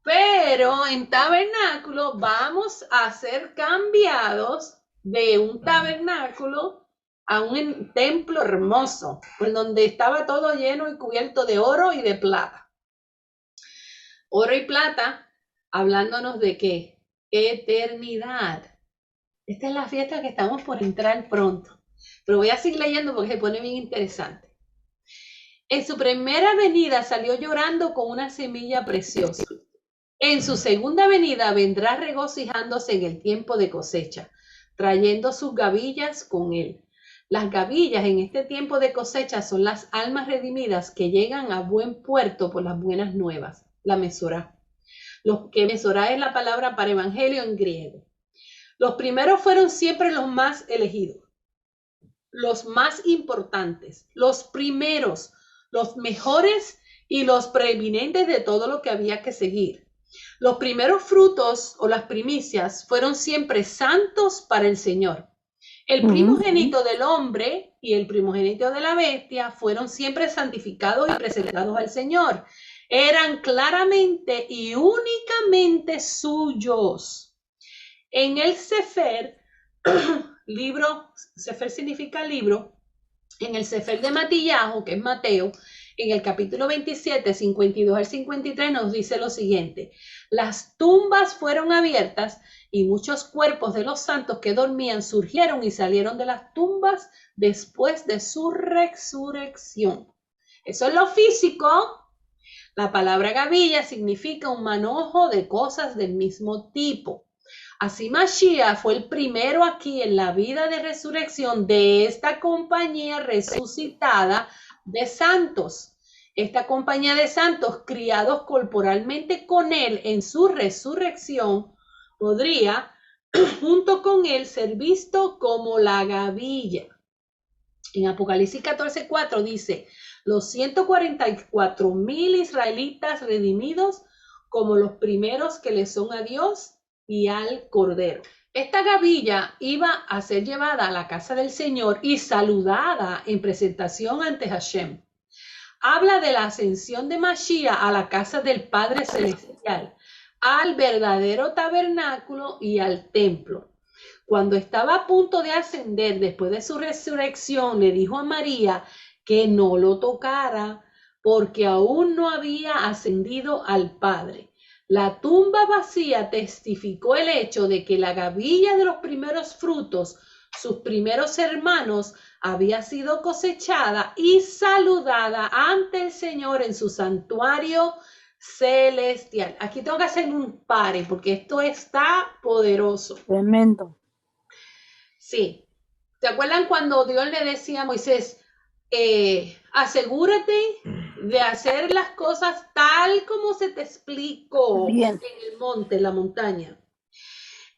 Pero en tabernáculo vamos a ser cambiados de un tabernáculo a un templo hermoso, en donde estaba todo lleno y cubierto de oro y de plata. Oro y plata, hablándonos de ¿qué? Eternidad. Esta es la fiesta que estamos por entrar pronto. Pero voy a seguir leyendo porque se pone bien interesante. En su primera venida salió llorando con una semilla preciosa. En su segunda venida vendrá regocijándose en el tiempo de cosecha, trayendo sus gavillas con él. Las gavillas en este tiempo de cosecha son las almas redimidas que llegan a buen puerto por las buenas nuevas, la mesorá. Lo que mesorá es la palabra para evangelio en griego. Los primeros fueron siempre los más elegidos, los más importantes, los primeros, los mejores y los preeminentes de todo lo que había que seguir. Los primeros frutos o las primicias fueron siempre santos para el Señor. El primogénito del hombre y el primogénito de la bestia fueron siempre santificados y presentados al Señor. Eran claramente y únicamente suyos. En el Sefer, libro, Sefer significa libro, en el Sefer de Matillahu, que es Mateo, en el capítulo 27, 52 al 53, nos dice lo siguiente: las tumbas fueron abiertas y muchos cuerpos de los santos que dormían surgieron y salieron de las tumbas después de su resurrección. Eso es lo físico. La palabra gavilla significa un manojo de cosas del mismo tipo. Así Mashiach fue el primero aquí en la vida de resurrección de esta compañía resucitada de santos. Esta compañía de santos, criados corporalmente con él en su resurrección, podría, junto con él, ser visto como la gavilla. En Apocalipsis 14:4 dice, los 144,000 israelitas redimidos como los primeros que le son a Dios y al Cordero. Esta gavilla iba a ser llevada a la casa del Señor y saludada en presentación ante Hashem. Habla de la ascensión de Mashiach a la casa del Padre Celestial, al verdadero tabernáculo y al templo. Cuando estaba a punto de ascender después de su resurrección, le dijo a María que no lo tocara porque aún no había ascendido al Padre. La tumba vacía testificó el hecho de que la gavilla de los primeros frutos, sus primeros hermanos, había sido cosechada y saludada ante el Señor en su santuario celestial. Aquí tengo que hacer un pare porque esto está poderoso. Tremendo. Sí. ¿Te acuerdan cuando Dios le decía a Moisés, asegúrate de hacer las cosas tal como se te explicó Bien. en el monte, en la montaña?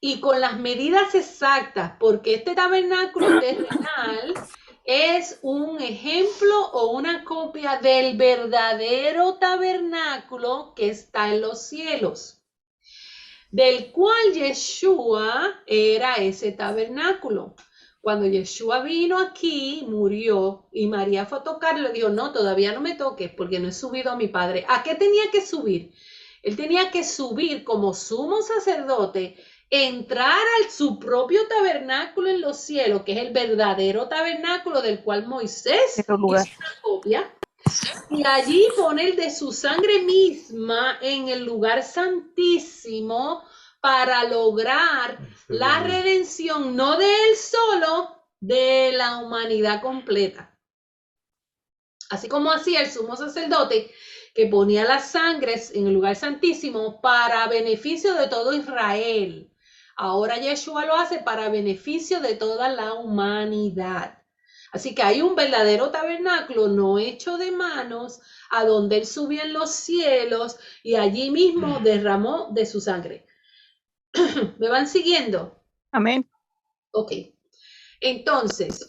Y con las medidas exactas, porque este tabernáculo terrenal es un ejemplo o una copia del verdadero tabernáculo que está en los cielos, del cual Yeshua era ese tabernáculo. Cuando Yeshua vino aquí, murió, y María fue a tocarlo, le dijo, no, todavía no me toques, porque no he subido a mi Padre. ¿A qué tenía que subir? Él tenía que subir como sumo sacerdote, entrar a su propio tabernáculo en los cielos, que es el verdadero tabernáculo del cual Moisés hizo una copia, y allí poner de su sangre misma en el lugar santísimo para lograr la redención, no de él solo, de la humanidad completa. Así como hacía el sumo sacerdote, que ponía las sangres en el lugar santísimo para beneficio de todo Israel. Ahora Yeshua lo hace para beneficio de toda la humanidad. Así que hay un verdadero tabernáculo no hecho de manos, a donde él subió en los cielos y allí mismo derramó de su sangre. ¿Me van siguiendo? Amén. Ok. Entonces,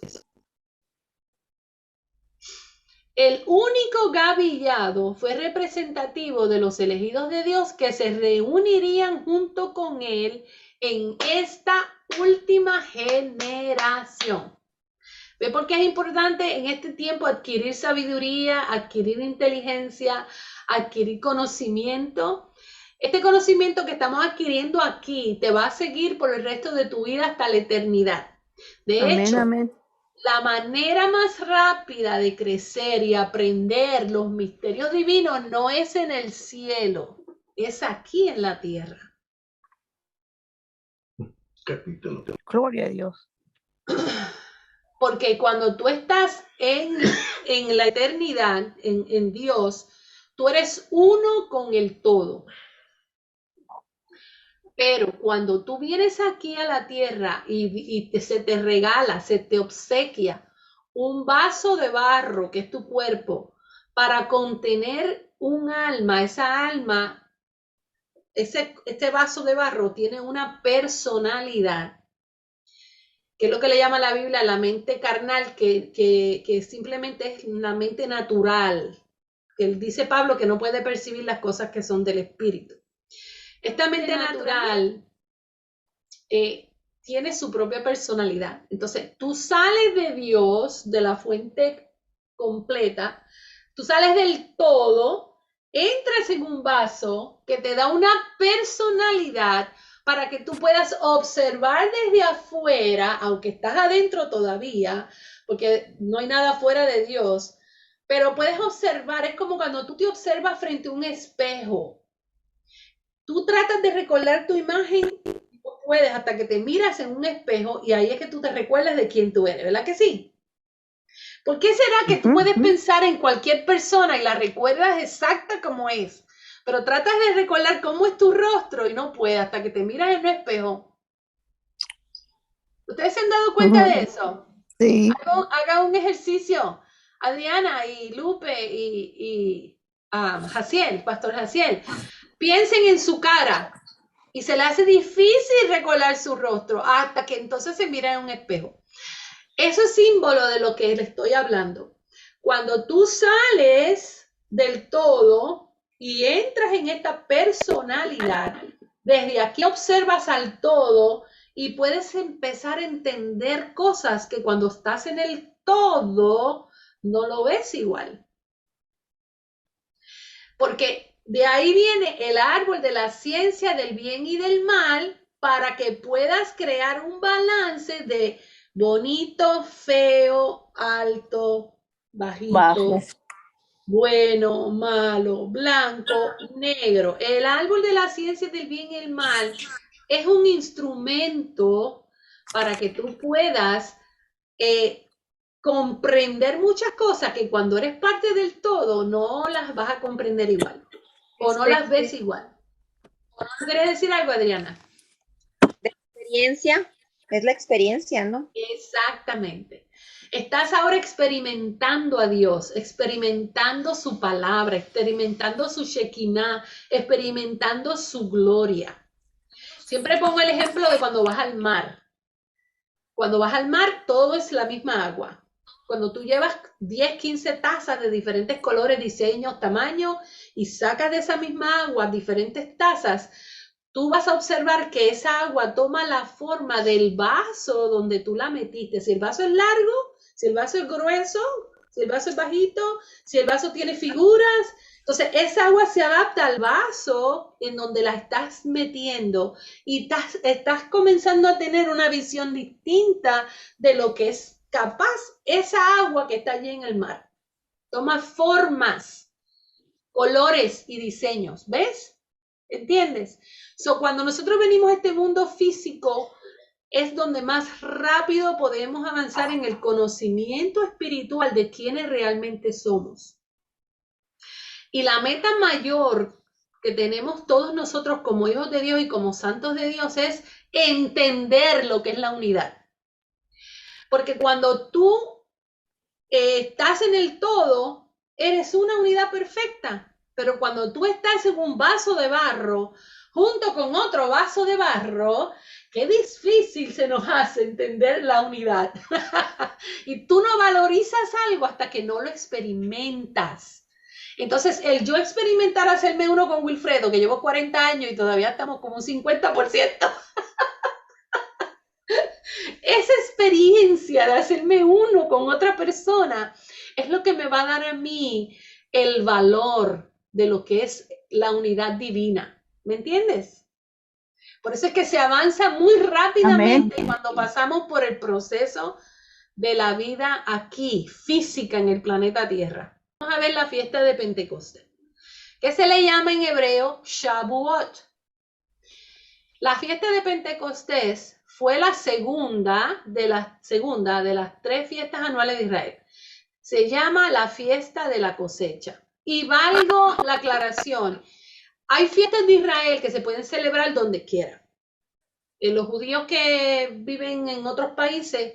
el único gavillado fue representativo de los elegidos de Dios que se reunirían junto con él en esta última generación. ¿Ve por qué es importante en este tiempo adquirir sabiduría, adquirir inteligencia, adquirir conocimiento? Este conocimiento que estamos adquiriendo aquí te va a seguir por el resto de tu vida hasta la eternidad. De hecho, Amén. la manera más rápida de crecer y aprender los misterios divinos no es en el cielo, es aquí en la tierra. Capítulo. Gloria a Dios. Porque cuando tú estás en la eternidad, en Dios, tú eres uno con el todo. Pero cuando tú vienes aquí a la tierra y se te regala, se te obsequia un vaso de barro, que es tu cuerpo, para contener un alma, esa alma, este vaso de barro tiene una personalidad, que es lo que le llama la Biblia la mente carnal, que simplemente es una mente natural, que dice Pablo que no puede percibir las cosas que son del espíritu. Esta mente natural tiene su propia personalidad. Entonces, tú sales de Dios, de la fuente completa, tú sales del todo, entras en un vaso que te da una personalidad para que tú puedas observar desde afuera, aunque estás adentro todavía, porque no hay nada fuera de Dios, pero puedes observar, es como cuando tú te observas frente a un espejo. Tú tratas de recordar tu imagen y no puedes hasta que te miras en un espejo y ahí es que tú te recuerdas de quién tú eres, ¿verdad que sí? ¿Por qué será que tú puedes pensar en cualquier persona y la recuerdas exacta como es? Pero tratas de recordar cómo es tu rostro y no puedes hasta que te miras en un espejo. ¿Ustedes se han dado cuenta de eso? Sí. Haga un ejercicio. Adriana y Lupe y Jaciel, Pastor Jaciel, piensen en su cara y se le hace difícil recordar su rostro hasta que entonces se mira en un espejo. Eso es símbolo de lo que le estoy hablando. Cuando tú sales del todo y entras en esta personalidad, desde aquí observas al todo y puedes empezar a entender cosas que cuando estás en el todo no lo ves igual. Porque de ahí viene el árbol de la ciencia del bien y del mal para que puedas crear un balance de bonito, feo, alto, bajito, Bajo. bueno, malo, blanco, negro. El árbol de la ciencia del bien y el mal es un instrumento para que tú puedas comprender muchas cosas que cuando eres parte del todo no las vas a comprender igual o no las ves igual. ¿Tú quieres decir algo, Adriana? Experiencia, es la experiencia, ¿no? Exactamente. Estás ahora experimentando a Dios, experimentando su palabra, experimentando su Shekinah, experimentando su gloria. Siempre pongo el ejemplo de cuando vas al mar. Cuando vas al mar, todo es la misma agua. Cuando tú llevas 10, 15 tazas de diferentes colores, diseños, tamaños y sacas de esa misma agua diferentes tazas, tú vas a observar que esa agua toma la forma del vaso donde tú la metiste. Si el vaso es largo, si el vaso es grueso, si el vaso es bajito, si el vaso tiene figuras. Entonces, esa agua se adapta al vaso en donde la estás metiendo y estás comenzando a tener una visión distinta de lo que es capaz esa agua que está allí en el mar. Toma formas, colores y diseños. ¿Ves? ¿Entiendes? Cuando nosotros venimos a este mundo físico, es donde más rápido podemos avanzar en el conocimiento espiritual de quiénes realmente somos. Y la meta mayor que tenemos todos nosotros como hijos de Dios y como santos de Dios es entender lo que es la unidad. Porque cuando tú estás en el todo, eres una unidad perfecta. Pero cuando tú estás en un vaso de barro, junto con otro vaso de barro, qué difícil se nos hace entender la unidad. Y tú no valorizas algo hasta que no lo experimentas. Entonces, el yo experimentar hacerme uno con Wilfredo, que llevo 40 años y todavía estamos como un 50%. Esa experiencia de hacerme uno con otra persona es lo que me va a dar a mí el valor de lo que es la unidad divina. ¿Me entiendes? Por eso es que se avanza muy rápidamente. Amén. Cuando pasamos por el proceso de la vida aquí, física en el planeta Tierra. Vamos a ver la fiesta de Pentecostés, que se le llama en hebreo Shavuot. La fiesta de Pentecostés fue la segunda de las 3 fiestas anuales de Israel. Se llama la fiesta de la cosecha. Y valgo la aclaración, hay fiestas de Israel que se pueden celebrar donde quiera. Los judíos que viven en otros países,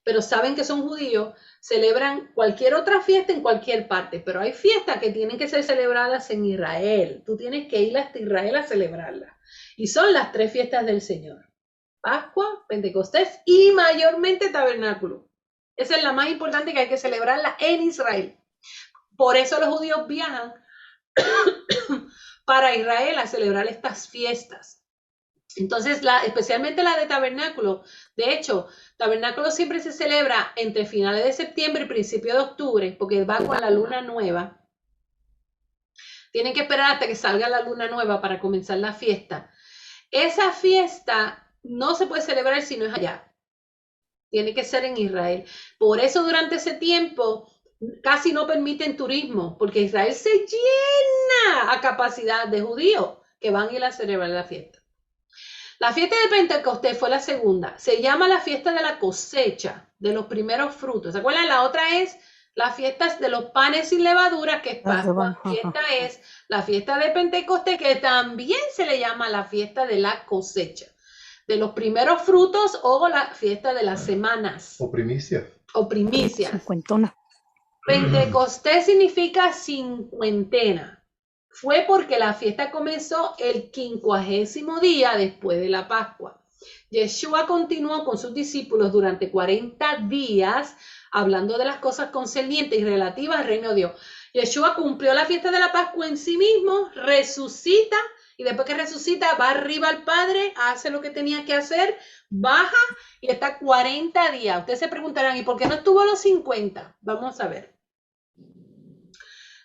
pero saben que son judíos, celebran cualquier otra fiesta en cualquier parte, pero hay fiestas que tienen que ser celebradas en Israel. Tú tienes que ir hasta Israel a celebrarlas. Y son las 3 fiestas del Señor. Pascua, Pentecostés y mayormente Tabernáculo. Esa es la más importante que hay que celebrarla en Israel. Por eso los judíos viajan para Israel a celebrar estas fiestas. Entonces, especialmente la de Tabernáculo. De hecho, Tabernáculo siempre se celebra entre finales de septiembre y principios de octubre, porque va con la luna nueva. Tienen que esperar hasta que salga la luna nueva para comenzar la fiesta. Esa fiesta no se puede celebrar si no es allá. Tiene que ser en Israel. Por eso durante ese tiempo casi no permiten turismo, porque Israel se llena a capacidad de judíos que van a ir a celebrar la fiesta. La fiesta de Pentecostés fue la segunda. Se llama la fiesta de la cosecha, de los primeros frutos. ¿Se acuerdan? La otra es las fiestas de los panes sin levadura, que es Pascua. Esta es la fiesta de Pentecostés, que también se le llama la fiesta de la cosecha, de los primeros frutos o la fiesta de las semanas. O primicias. O primicias. 51. Pentecostés significa cincuentena. Fue porque la fiesta comenzó el 50º día después de la Pascua. Yeshua continuó con sus discípulos durante 40 días hablando de las cosas concernientes y relativas al reino de Dios. Yeshua cumplió la fiesta de la Pascua en sí mismo, resucita, y después que resucita va arriba al Padre, hace lo que tenía que hacer, baja y está 40 días. Ustedes se preguntarán, ¿y por qué no estuvo los 50? Vamos a ver.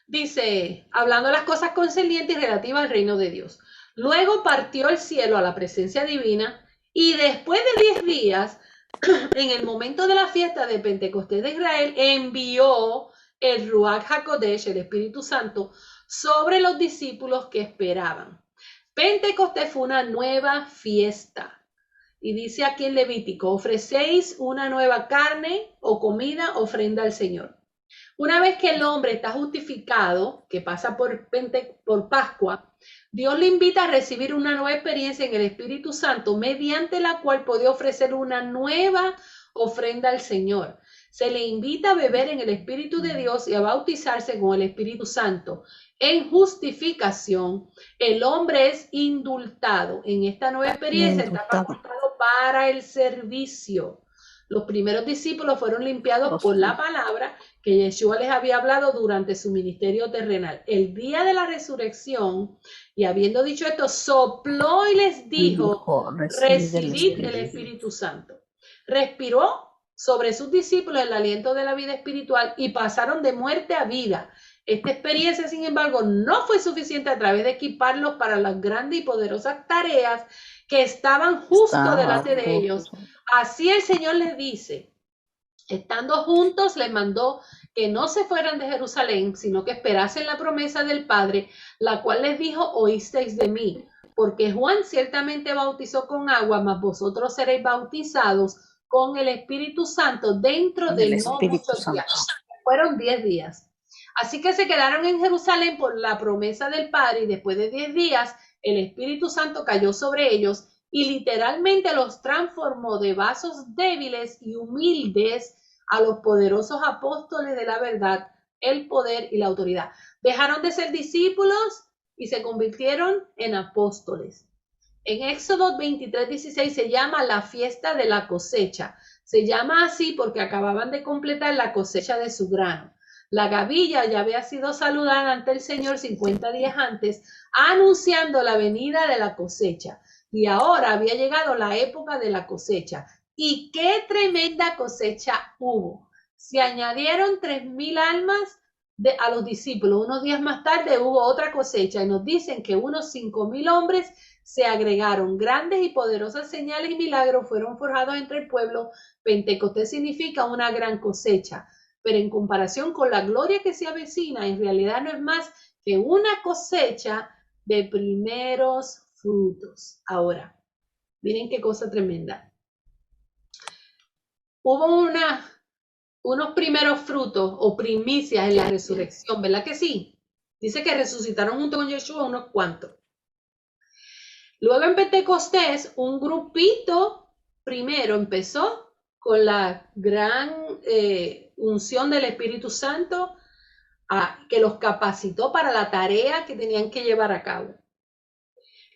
Dice, hablando de las cosas concernientes y relativas al reino de Dios. Luego partió al cielo a la presencia divina, y después de 10 días, en el momento de la fiesta de Pentecostés de Israel, envió el Ruach HaKodesh, el Espíritu Santo, sobre los discípulos que esperaban. Pentecostés fue una nueva fiesta. Y dice aquí en Levítico, ofrecéis una nueva carne o comida, ofrenda al Señor. Una vez que el hombre está justificado, que pasa por Pascua, Dios le invita a recibir una nueva experiencia en el Espíritu Santo, mediante la cual puede ofrecer una nueva ofrenda al Señor. Se le invita a beber en el Espíritu de Dios y a bautizarse con el Espíritu Santo. En justificación, el hombre es indultado. En esta nueva experiencia está facultado para el servicio. Los primeros discípulos fueron limpiados por la palabra que Yeshua les había hablado durante su ministerio terrenal. El día de la resurrección, y habiendo dicho esto, sopló y les dijo, recibid el Espíritu Santo. Respiró sobre sus discípulos el aliento de la vida espiritual y pasaron de muerte a vida. Esta experiencia, sin embargo, no fue suficiente a través de equiparlos para las grandes y poderosas tareas que estaban justo delante de ellos. Así el Señor les dice, estando juntos, les mandó que no se fueran de Jerusalén, sino que esperasen la promesa del Padre, la cual les dijo, oísteis de mí, porque Juan ciertamente bautizó con agua, mas vosotros seréis bautizados con el Espíritu Santo dentro de no muchos días. Fueron 10 días. Así que se quedaron en Jerusalén por la promesa del Padre, y después de 10 días el Espíritu Santo cayó sobre ellos y literalmente los transformó de vasos débiles y humildes a los poderosos apóstoles de la verdad, el poder y la autoridad. Dejaron de ser discípulos y se convirtieron en apóstoles. En Éxodo 23:16 se llama la fiesta de la cosecha. Se llama así porque acababan de completar la cosecha de su grano. La gavilla ya había sido saludada ante el Señor 50 días antes, anunciando la venida de la cosecha. Y ahora había llegado la época de la cosecha. ¡Y qué tremenda cosecha hubo! Se añadieron 3,000 almas a los discípulos. Unos días más tarde hubo otra cosecha y nos dicen que unos 5,000 hombres se agregaron. Grandes y poderosas señales y milagros fueron forjados entre el pueblo. Pentecostés significa una gran cosecha, pero en comparación con la gloria que se avecina, en realidad no es más que una cosecha de primeros frutos. Ahora, miren qué cosa tremenda. Hubo unos primeros frutos o primicias en la resurrección, ¿verdad que sí? Dice que resucitaron junto con Yeshua unos cuantos. Luego en Pentecostés, un grupito primero empezó con la gran unción del Espíritu Santo que los capacitó para la tarea que tenían que llevar a cabo.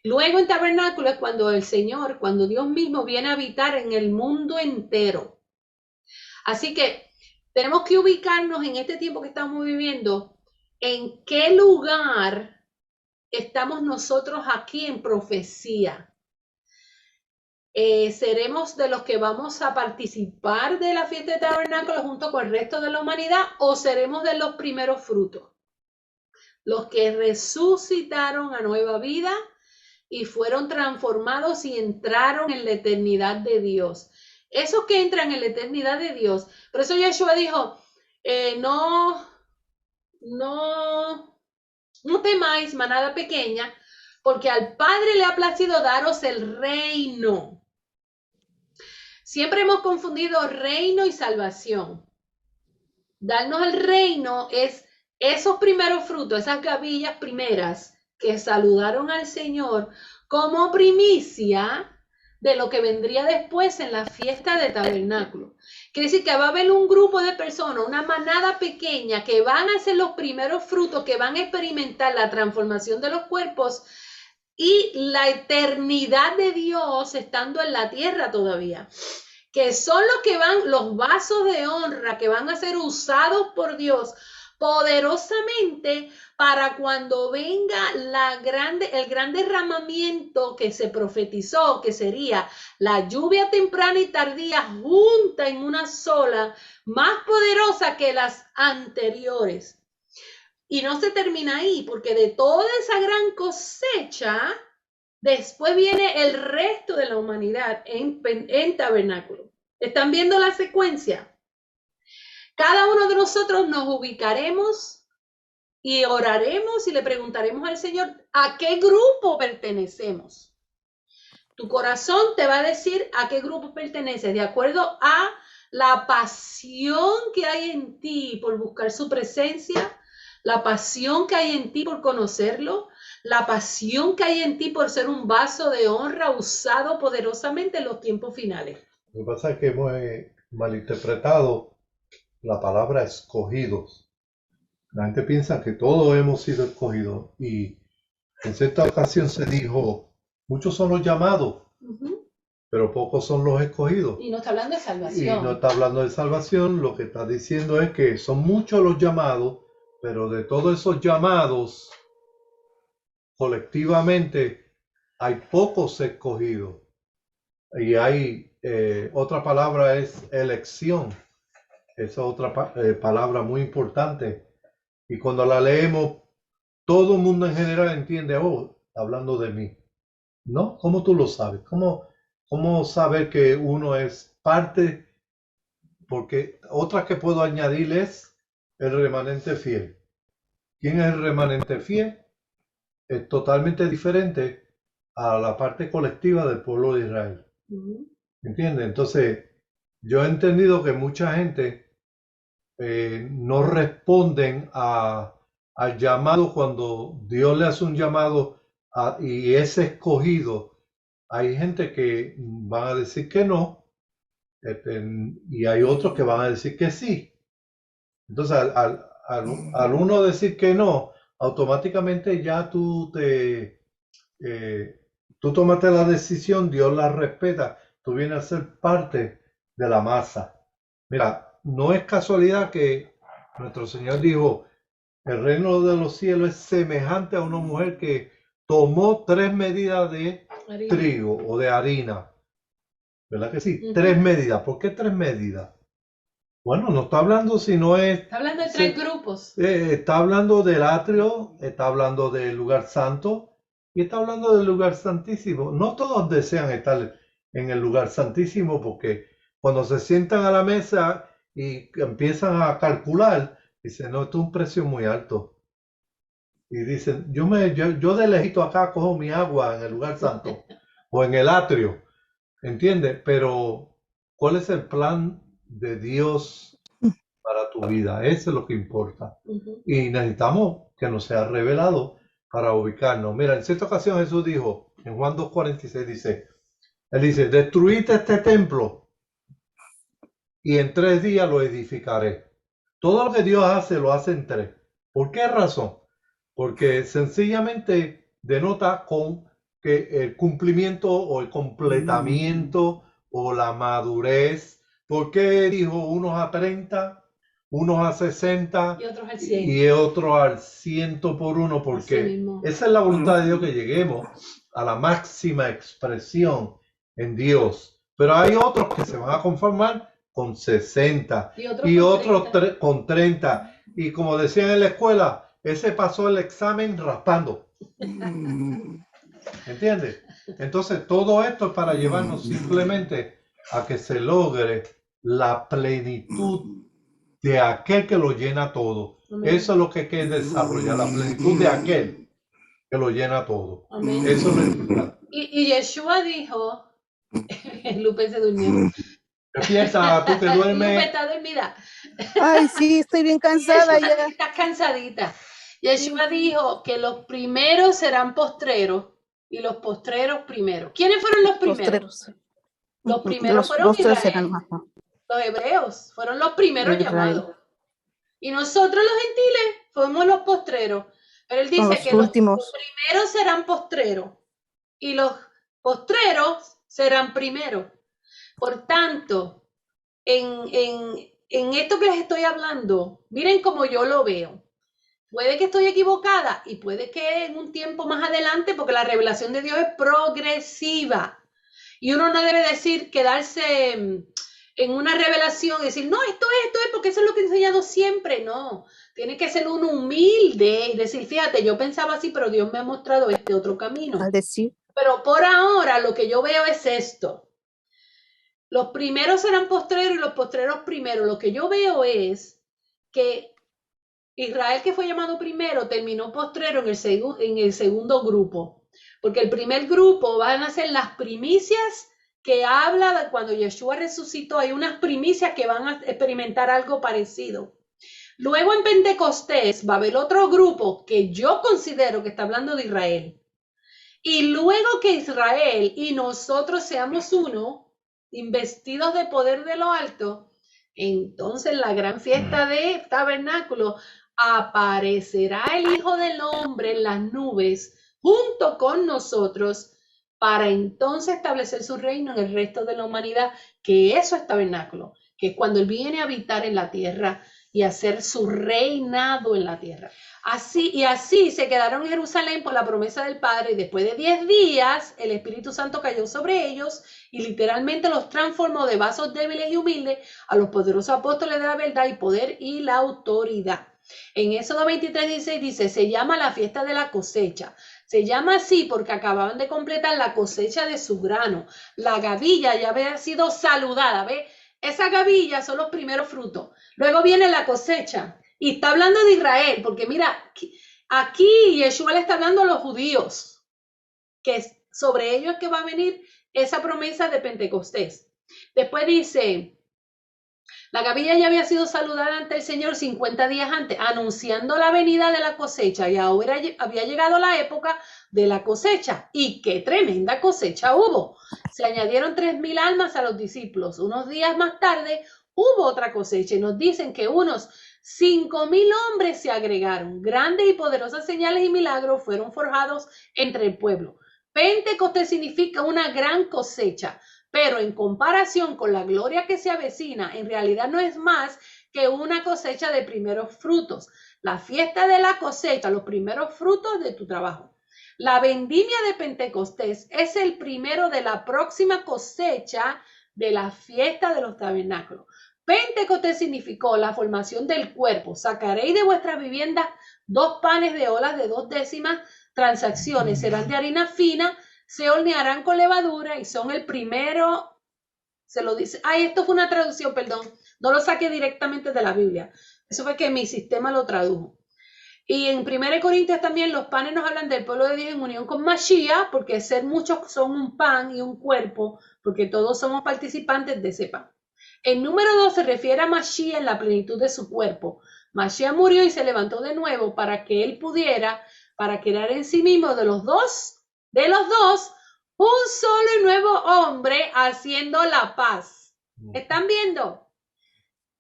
Luego en tabernáculo es cuando el Señor, cuando Dios mismo viene a habitar en el mundo entero. Así que tenemos que ubicarnos en este tiempo que estamos viviendo, en qué lugar estamos nosotros aquí en profecía. ¿Seremos de los que vamos a participar de la fiesta de tabernáculos junto con el resto de la humanidad o seremos de los primeros frutos? Los que resucitaron a nueva vida y fueron transformados y entraron en la eternidad de Dios. Esos que entran en la eternidad de Dios. Por eso Yeshua dijo, no temáis, manada pequeña, porque al Padre le ha placido daros el reino. Siempre hemos confundido reino y salvación. Darnos el reino es esos primeros frutos, esas gavillas primeras que saludaron al Señor como primicia de lo que vendría después en la fiesta de tabernáculo. Quiere decir que va a haber un grupo de personas, una manada pequeña que van a ser los primeros frutos, que van a experimentar la transformación de los cuerpos y la eternidad de Dios estando en la tierra todavía, que son los que van, los vasos de honra que van a ser usados por Dios poderosamente para cuando venga el gran derramamiento que se profetizó, que sería la lluvia temprana y tardía junta en una sola, más poderosa que las anteriores. Y no se termina ahí, porque de toda esa gran cosecha, después viene el resto de la humanidad en tabernáculo. ¿Están viendo la secuencia? Cada uno de nosotros nos ubicaremos y oraremos y le preguntaremos al Señor a qué grupo pertenecemos. Tu corazón te va a decir a qué grupo perteneces, de acuerdo a la pasión que hay en ti por buscar su presencia, la pasión que hay en ti por conocerlo, la pasión que hay en ti por ser un vaso de honra usado poderosamente en los tiempos finales. Lo que pasa es que hemos malinterpretado la palabra escogidos. La gente piensa que todos hemos sido escogidos y en cierta ocasión se dijo, muchos son los llamados, pero pocos son los escogidos. Y no está hablando de salvación. Y no está hablando de salvación, lo que está diciendo es que son muchos los llamados, pero de todos esos llamados, colectivamente, hay pocos escogidos. Y hay, otra palabra es elección. Esa es otra palabra muy importante. Y cuando la leemos, todo el mundo en general entiende, oh, está hablando de mí. ¿No? ¿Cómo tú lo sabes? ¿Cómo saber que uno es parte? Porque otra que puedo añadir es el remanente fiel. ¿Quién es el remanente fiel? Es totalmente diferente a la parte colectiva del pueblo de Israel. ¿Entiendes? Entonces, yo he entendido que mucha gente no responden al llamado cuando Dios le hace un llamado y es escogido. Hay gente que van a decir que no, y hay otros que van a decir que sí. Entonces, al uno decir que no, automáticamente ya tú tomaste la decisión, Dios la respeta, tú vienes a ser parte de la masa. Mira, no es casualidad que nuestro Señor dijo, el reino de los cielos es semejante a una mujer que tomó 3 medidas de trigo o de harina. ¿Verdad que sí? 3 medidas. ¿Por qué 3 medidas? Bueno, no está hablando Está hablando de 3 grupos. Está hablando del atrio, está hablando del lugar santo y está hablando del lugar santísimo. No todos desean estar en el lugar santísimo porque cuando se sientan a la mesa y empiezan a calcular, dicen, no, esto es un precio muy alto. Y dicen, yo de lejito acá cojo mi agua en el lugar santo o en el atrio, ¿entiendes? Pero, ¿cuál es el plan de Dios para tu vida? Eso es lo que importa. Y necesitamos que nos sea revelado para ubicarnos. Mira, en cierta ocasión Jesús dijo, en Juan 2:46, él dice, destruid este templo y en 3 días lo edificaré. Todo lo que Dios hace, lo hace en 3. ¿Por qué razón? Porque sencillamente denota con que el cumplimiento o el completamiento o la madurez. ¿Por qué dijo unos a 30, unos a 60 y otros al 100? Y otros al 100 por uno? Porque esa es la voluntad de Dios, que lleguemos a la máxima expresión en Dios. Pero hay otros que se van a conformar con 60 y otros con 30. Y como decían en la escuela, ese pasó el examen raspando. ¿Entiendes? Entonces todo esto es para llevarnos simplemente a que se logre la plenitud de aquel que lo llena todo. Amén. Eso es lo que hay que desarrollar, la plenitud de aquel que lo llena todo. Amén. Eso es lo importante. Y Yeshua dijo, Lupe se durmió. Despierta, tú que duermes. Lupe está dormida. Ay, sí, estoy bien cansada ya. Está cansadita. Yeshua dijo que los primeros serán postreros y los postreros primero. ¿Quiénes fueron los primeros? Postreros. Los primeros Los fueron postreros Israel. eran, ajá, Los hebreos fueron los primeros Israel. llamados. Y nosotros los gentiles fuimos los postreros. Pero él Son dice los que los últimos. primeros serán postreros y los postreros serán primeros. Por tanto, en esto que les estoy hablando, miren cómo yo lo veo. Puede que estoy equivocada y puede que en un tiempo más adelante, porque la revelación de Dios es progresiva. Y uno no debe quedarse en una revelación y decir, no, esto es, porque eso es lo que he enseñado siempre. No, tiene que ser uno humilde y decir, fíjate, yo pensaba así, pero Dios me ha mostrado este otro camino. Al decir, Pero por ahora lo que yo veo es esto. Los primeros serán postreros y los postreros primero. Lo que yo veo es que Israel, que fue llamado primero, terminó postrero en el segundo grupo. Porque el primer grupo van a ser las primicias que habla de cuando Yeshua resucitó. Hay unas primicias que van a experimentar algo parecido. Luego en Pentecostés va a haber otro grupo que yo considero que está hablando de Israel. Y luego que Israel y nosotros seamos uno, investidos de poder de lo alto, entonces la gran fiesta de tabernáculo aparecerá el Hijo del Hombre en las nubes junto con nosotros para entonces establecer su reino en el resto de la humanidad, que eso es tabernáculo, que es cuando Él viene a habitar en la tierra y hacer su reinado en la tierra. Así se quedaron en Jerusalén por la promesa del Padre y después de 10 días el Espíritu Santo cayó sobre ellos y literalmente los transformó de vasos débiles y humildes a los poderosos apóstoles de la verdad y poder y la autoridad. En Éxodo 23:16 dice, se llama la fiesta de la cosecha. Se llama así porque acababan de completar la cosecha de su grano. La gavilla ya había sido saludada, ¿ve? Esa gavilla son los primeros frutos. Luego viene la cosecha. Y está hablando de Israel, porque mira, aquí Yeshua le está hablando a los judíos, que sobre ellos es que va a venir esa promesa de Pentecostés. Después dice, la gavilla ya había sido saludada ante el Señor 50 días antes, anunciando la venida de la cosecha, y ahora había llegado la época de la cosecha. Y qué tremenda cosecha hubo. Se añadieron 3,000 almas a los discípulos. Unos días más tarde hubo otra cosecha y nos dicen que unos 5,000 hombres se agregaron. Grandes y poderosas señales y milagros fueron forjados entre el pueblo. Pentecostés significa una gran cosecha, pero en comparación con la gloria que se avecina, en realidad no es más que una cosecha de primeros frutos. La fiesta de la cosecha, los primeros frutos de tu trabajo. La vendimia de Pentecostés es el primero de la próxima cosecha de la fiesta de los tabernáculos. Pentecostés significó la formación del cuerpo. Sacaréis de vuestras viviendas 2 panes de olas de 2 décimas transacciones. Serán de harina fina, se hornearán con levadura y son el primero. Se lo dice. Ay, esto fue una traducción, perdón. No lo saqué directamente de la Biblia. Eso fue que mi sistema lo tradujo. Y en 1 Corintios también los panes nos hablan del pueblo de Dios en unión con Mashiach, porque ser muchos son un pan y un cuerpo, porque todos somos participantes de ese pan. El número 2 se refiere a Mashiach en la plenitud de su cuerpo. Mashiach murió y se levantó de nuevo para que él pudiera, para crear en sí mismo de los dos, un solo y nuevo hombre haciendo la paz. ¿Están viendo?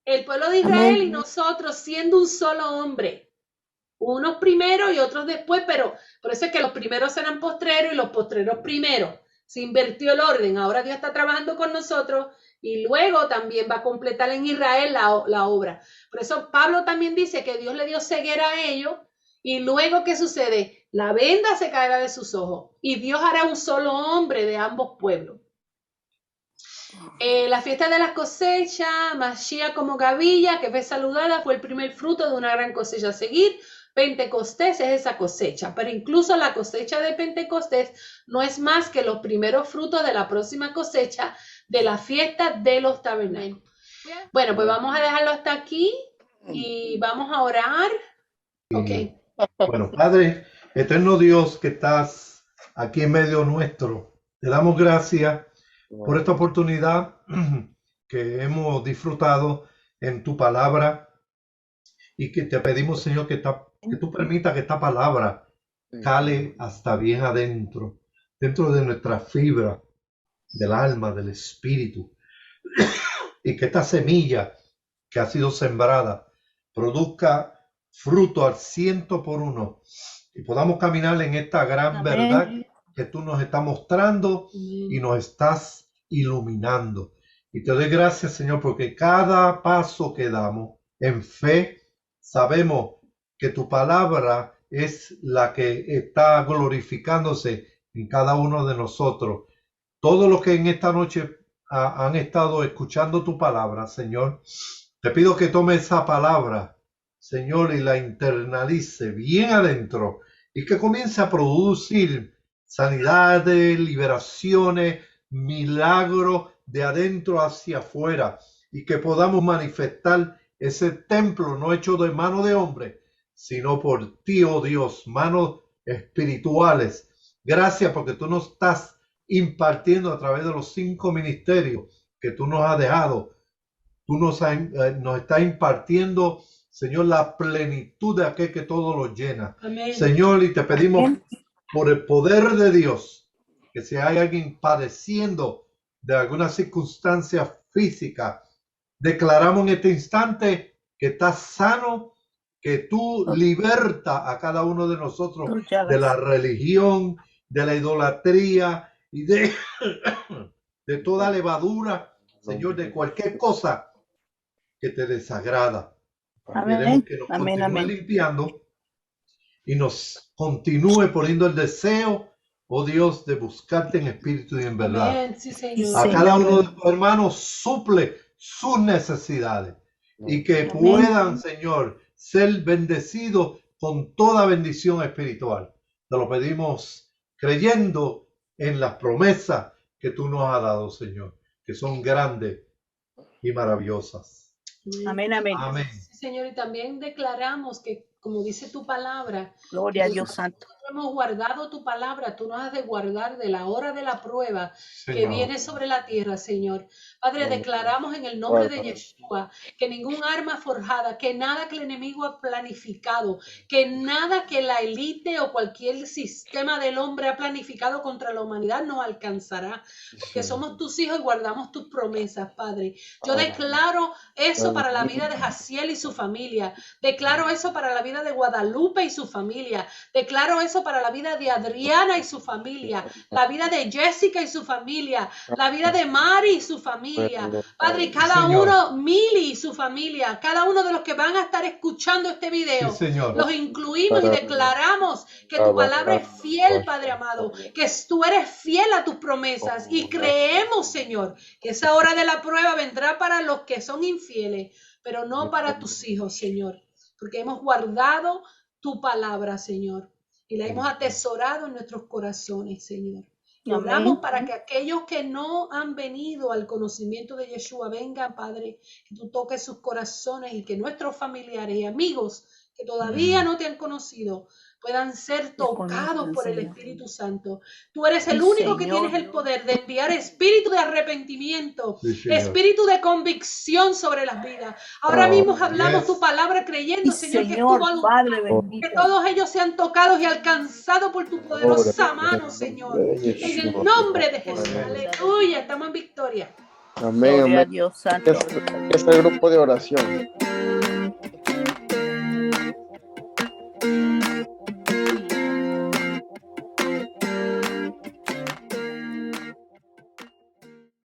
El pueblo de Israel amén. y nosotros siendo un solo hombre. Unos primero y otros después, pero por eso es que los primeros serán postreros y los postreros primero. Se invirtió el orden. Ahora Dios está trabajando con nosotros y luego también va a completar en Israel la obra. Por eso Pablo también dice que Dios le dio ceguera a ellos y luego, ¿qué sucede? La venda se caerá de sus ojos y Dios hará un solo hombre de ambos pueblos. La fiesta de las cosechas, Mashiach como gavilla, que fue saludada, fue el primer fruto de una gran cosecha a seguir. Pentecostés es esa cosecha, pero incluso la cosecha de Pentecostés no es más que los primeros frutos de la próxima cosecha de la fiesta de los tabernáculos. Bueno, pues vamos a dejarlo hasta aquí y vamos a orar. Ok. Bueno, Padre, eterno Dios que estás aquí en medio nuestro, te damos gracias por esta oportunidad que hemos disfrutado en tu palabra y que te pedimos, Señor, que tú permitas que esta palabra cale hasta bien adentro. dentro de nuestra fibra, del alma, del espíritu, y que esta semilla que ha sido sembrada produzca fruto al 100 por 1 y podamos caminar en esta gran Amén. verdad que tú nos estás mostrando y nos estás iluminando. Y te doy gracias, Señor, porque cada paso que damos en fe, sabemos que tu palabra es la que está glorificándose en cada uno de nosotros. Todos los que en esta noche han estado escuchando tu palabra, Señor, te pido que tome esa palabra, Señor, y la internalice bien adentro y que comience a producir sanidades, liberaciones, milagros de adentro hacia afuera y que podamos manifestar ese templo no hecho de mano de hombre, sino por ti, oh Dios, manos espirituales. Gracias porque tú nos estás impartiendo a través de los 5 ministerios que tú nos has dejado. Tú nos estás impartiendo, Señor, la plenitud de aquel que todo lo llena. Amén. Señor, y te pedimos por el poder de Dios, que si hay alguien padeciendo de alguna circunstancia física, declaramos en este instante que estás sano, que tú libertas a cada uno de nosotros de la religión, de la idolatría y de toda levadura, Señor, de cualquier cosa que te desagrada. Queremos que nos continúe limpiando y nos continúe poniendo el deseo, oh Dios, de buscarte en espíritu y en verdad. Amén. Sí, Señor. A cada uno de tus hermanos suple sus necesidades y que puedan, Señor, ser bendecidos con toda bendición espiritual. Te lo pedimos creyendo en las promesas que tú nos has dado, Señor, que son grandes y maravillosas. Amén, amén. Amén. Sí, Señor, y también declaramos que, como dice tu palabra, Gloria a Dios Santo. hemos guardado tu palabra, tú nos has de guardar de la hora de la prueba que Señor. viene sobre la tierra, Señor. Padre, declaramos en el nombre de Yeshua que ningún arma forjada, que nada que el enemigo ha planificado, que nada que la élite o cualquier sistema del hombre ha planificado contra la humanidad nos alcanzará, porque somos tus hijos y guardamos tus promesas, Padre. Yo declaro eso para la vida de Jaciel y su familia, declaro eso para la vida de Guadalupe y su familia, declaro eso para la vida de Adriana y su familia, la vida de Jessica y su familia, la vida de Mari y su familia, Padre, y cada Señor. uno, Mili y su familia, cada uno de los que van a estar escuchando este video, Sí, Señor. los incluimos y declaramos que tu palabra es fiel, Padre amado, que tú eres fiel a tus promesas y creemos, Señor, que esa hora de la prueba vendrá para los que son infieles, pero no para tus hijos, Señor, porque hemos guardado tu palabra, Señor, y la hemos atesorado en nuestros corazones, Señor. Y oramos para que aquellos que no han venido al conocimiento de Yeshua vengan, Padre, que tú toques sus corazones y que nuestros familiares y amigos que todavía no te han conocido puedan ser tocados por el Espíritu Santo. Tú eres el único que tienes el poder de enviar espíritu de arrepentimiento, Sí, Señor. espíritu de convicción sobre las vidas. Ahora mismo hablamos yes. tu palabra creyendo, Señor, que es tu Señor, voluntad. Padre bendito. Que todos ellos sean tocados y alcanzados por tu poderosa mano, Señor. En el nombre de Jesús. Aleluya. Estamos en victoria. Amén, Gloria a amén. Dios Santo. Es el grupo de oración.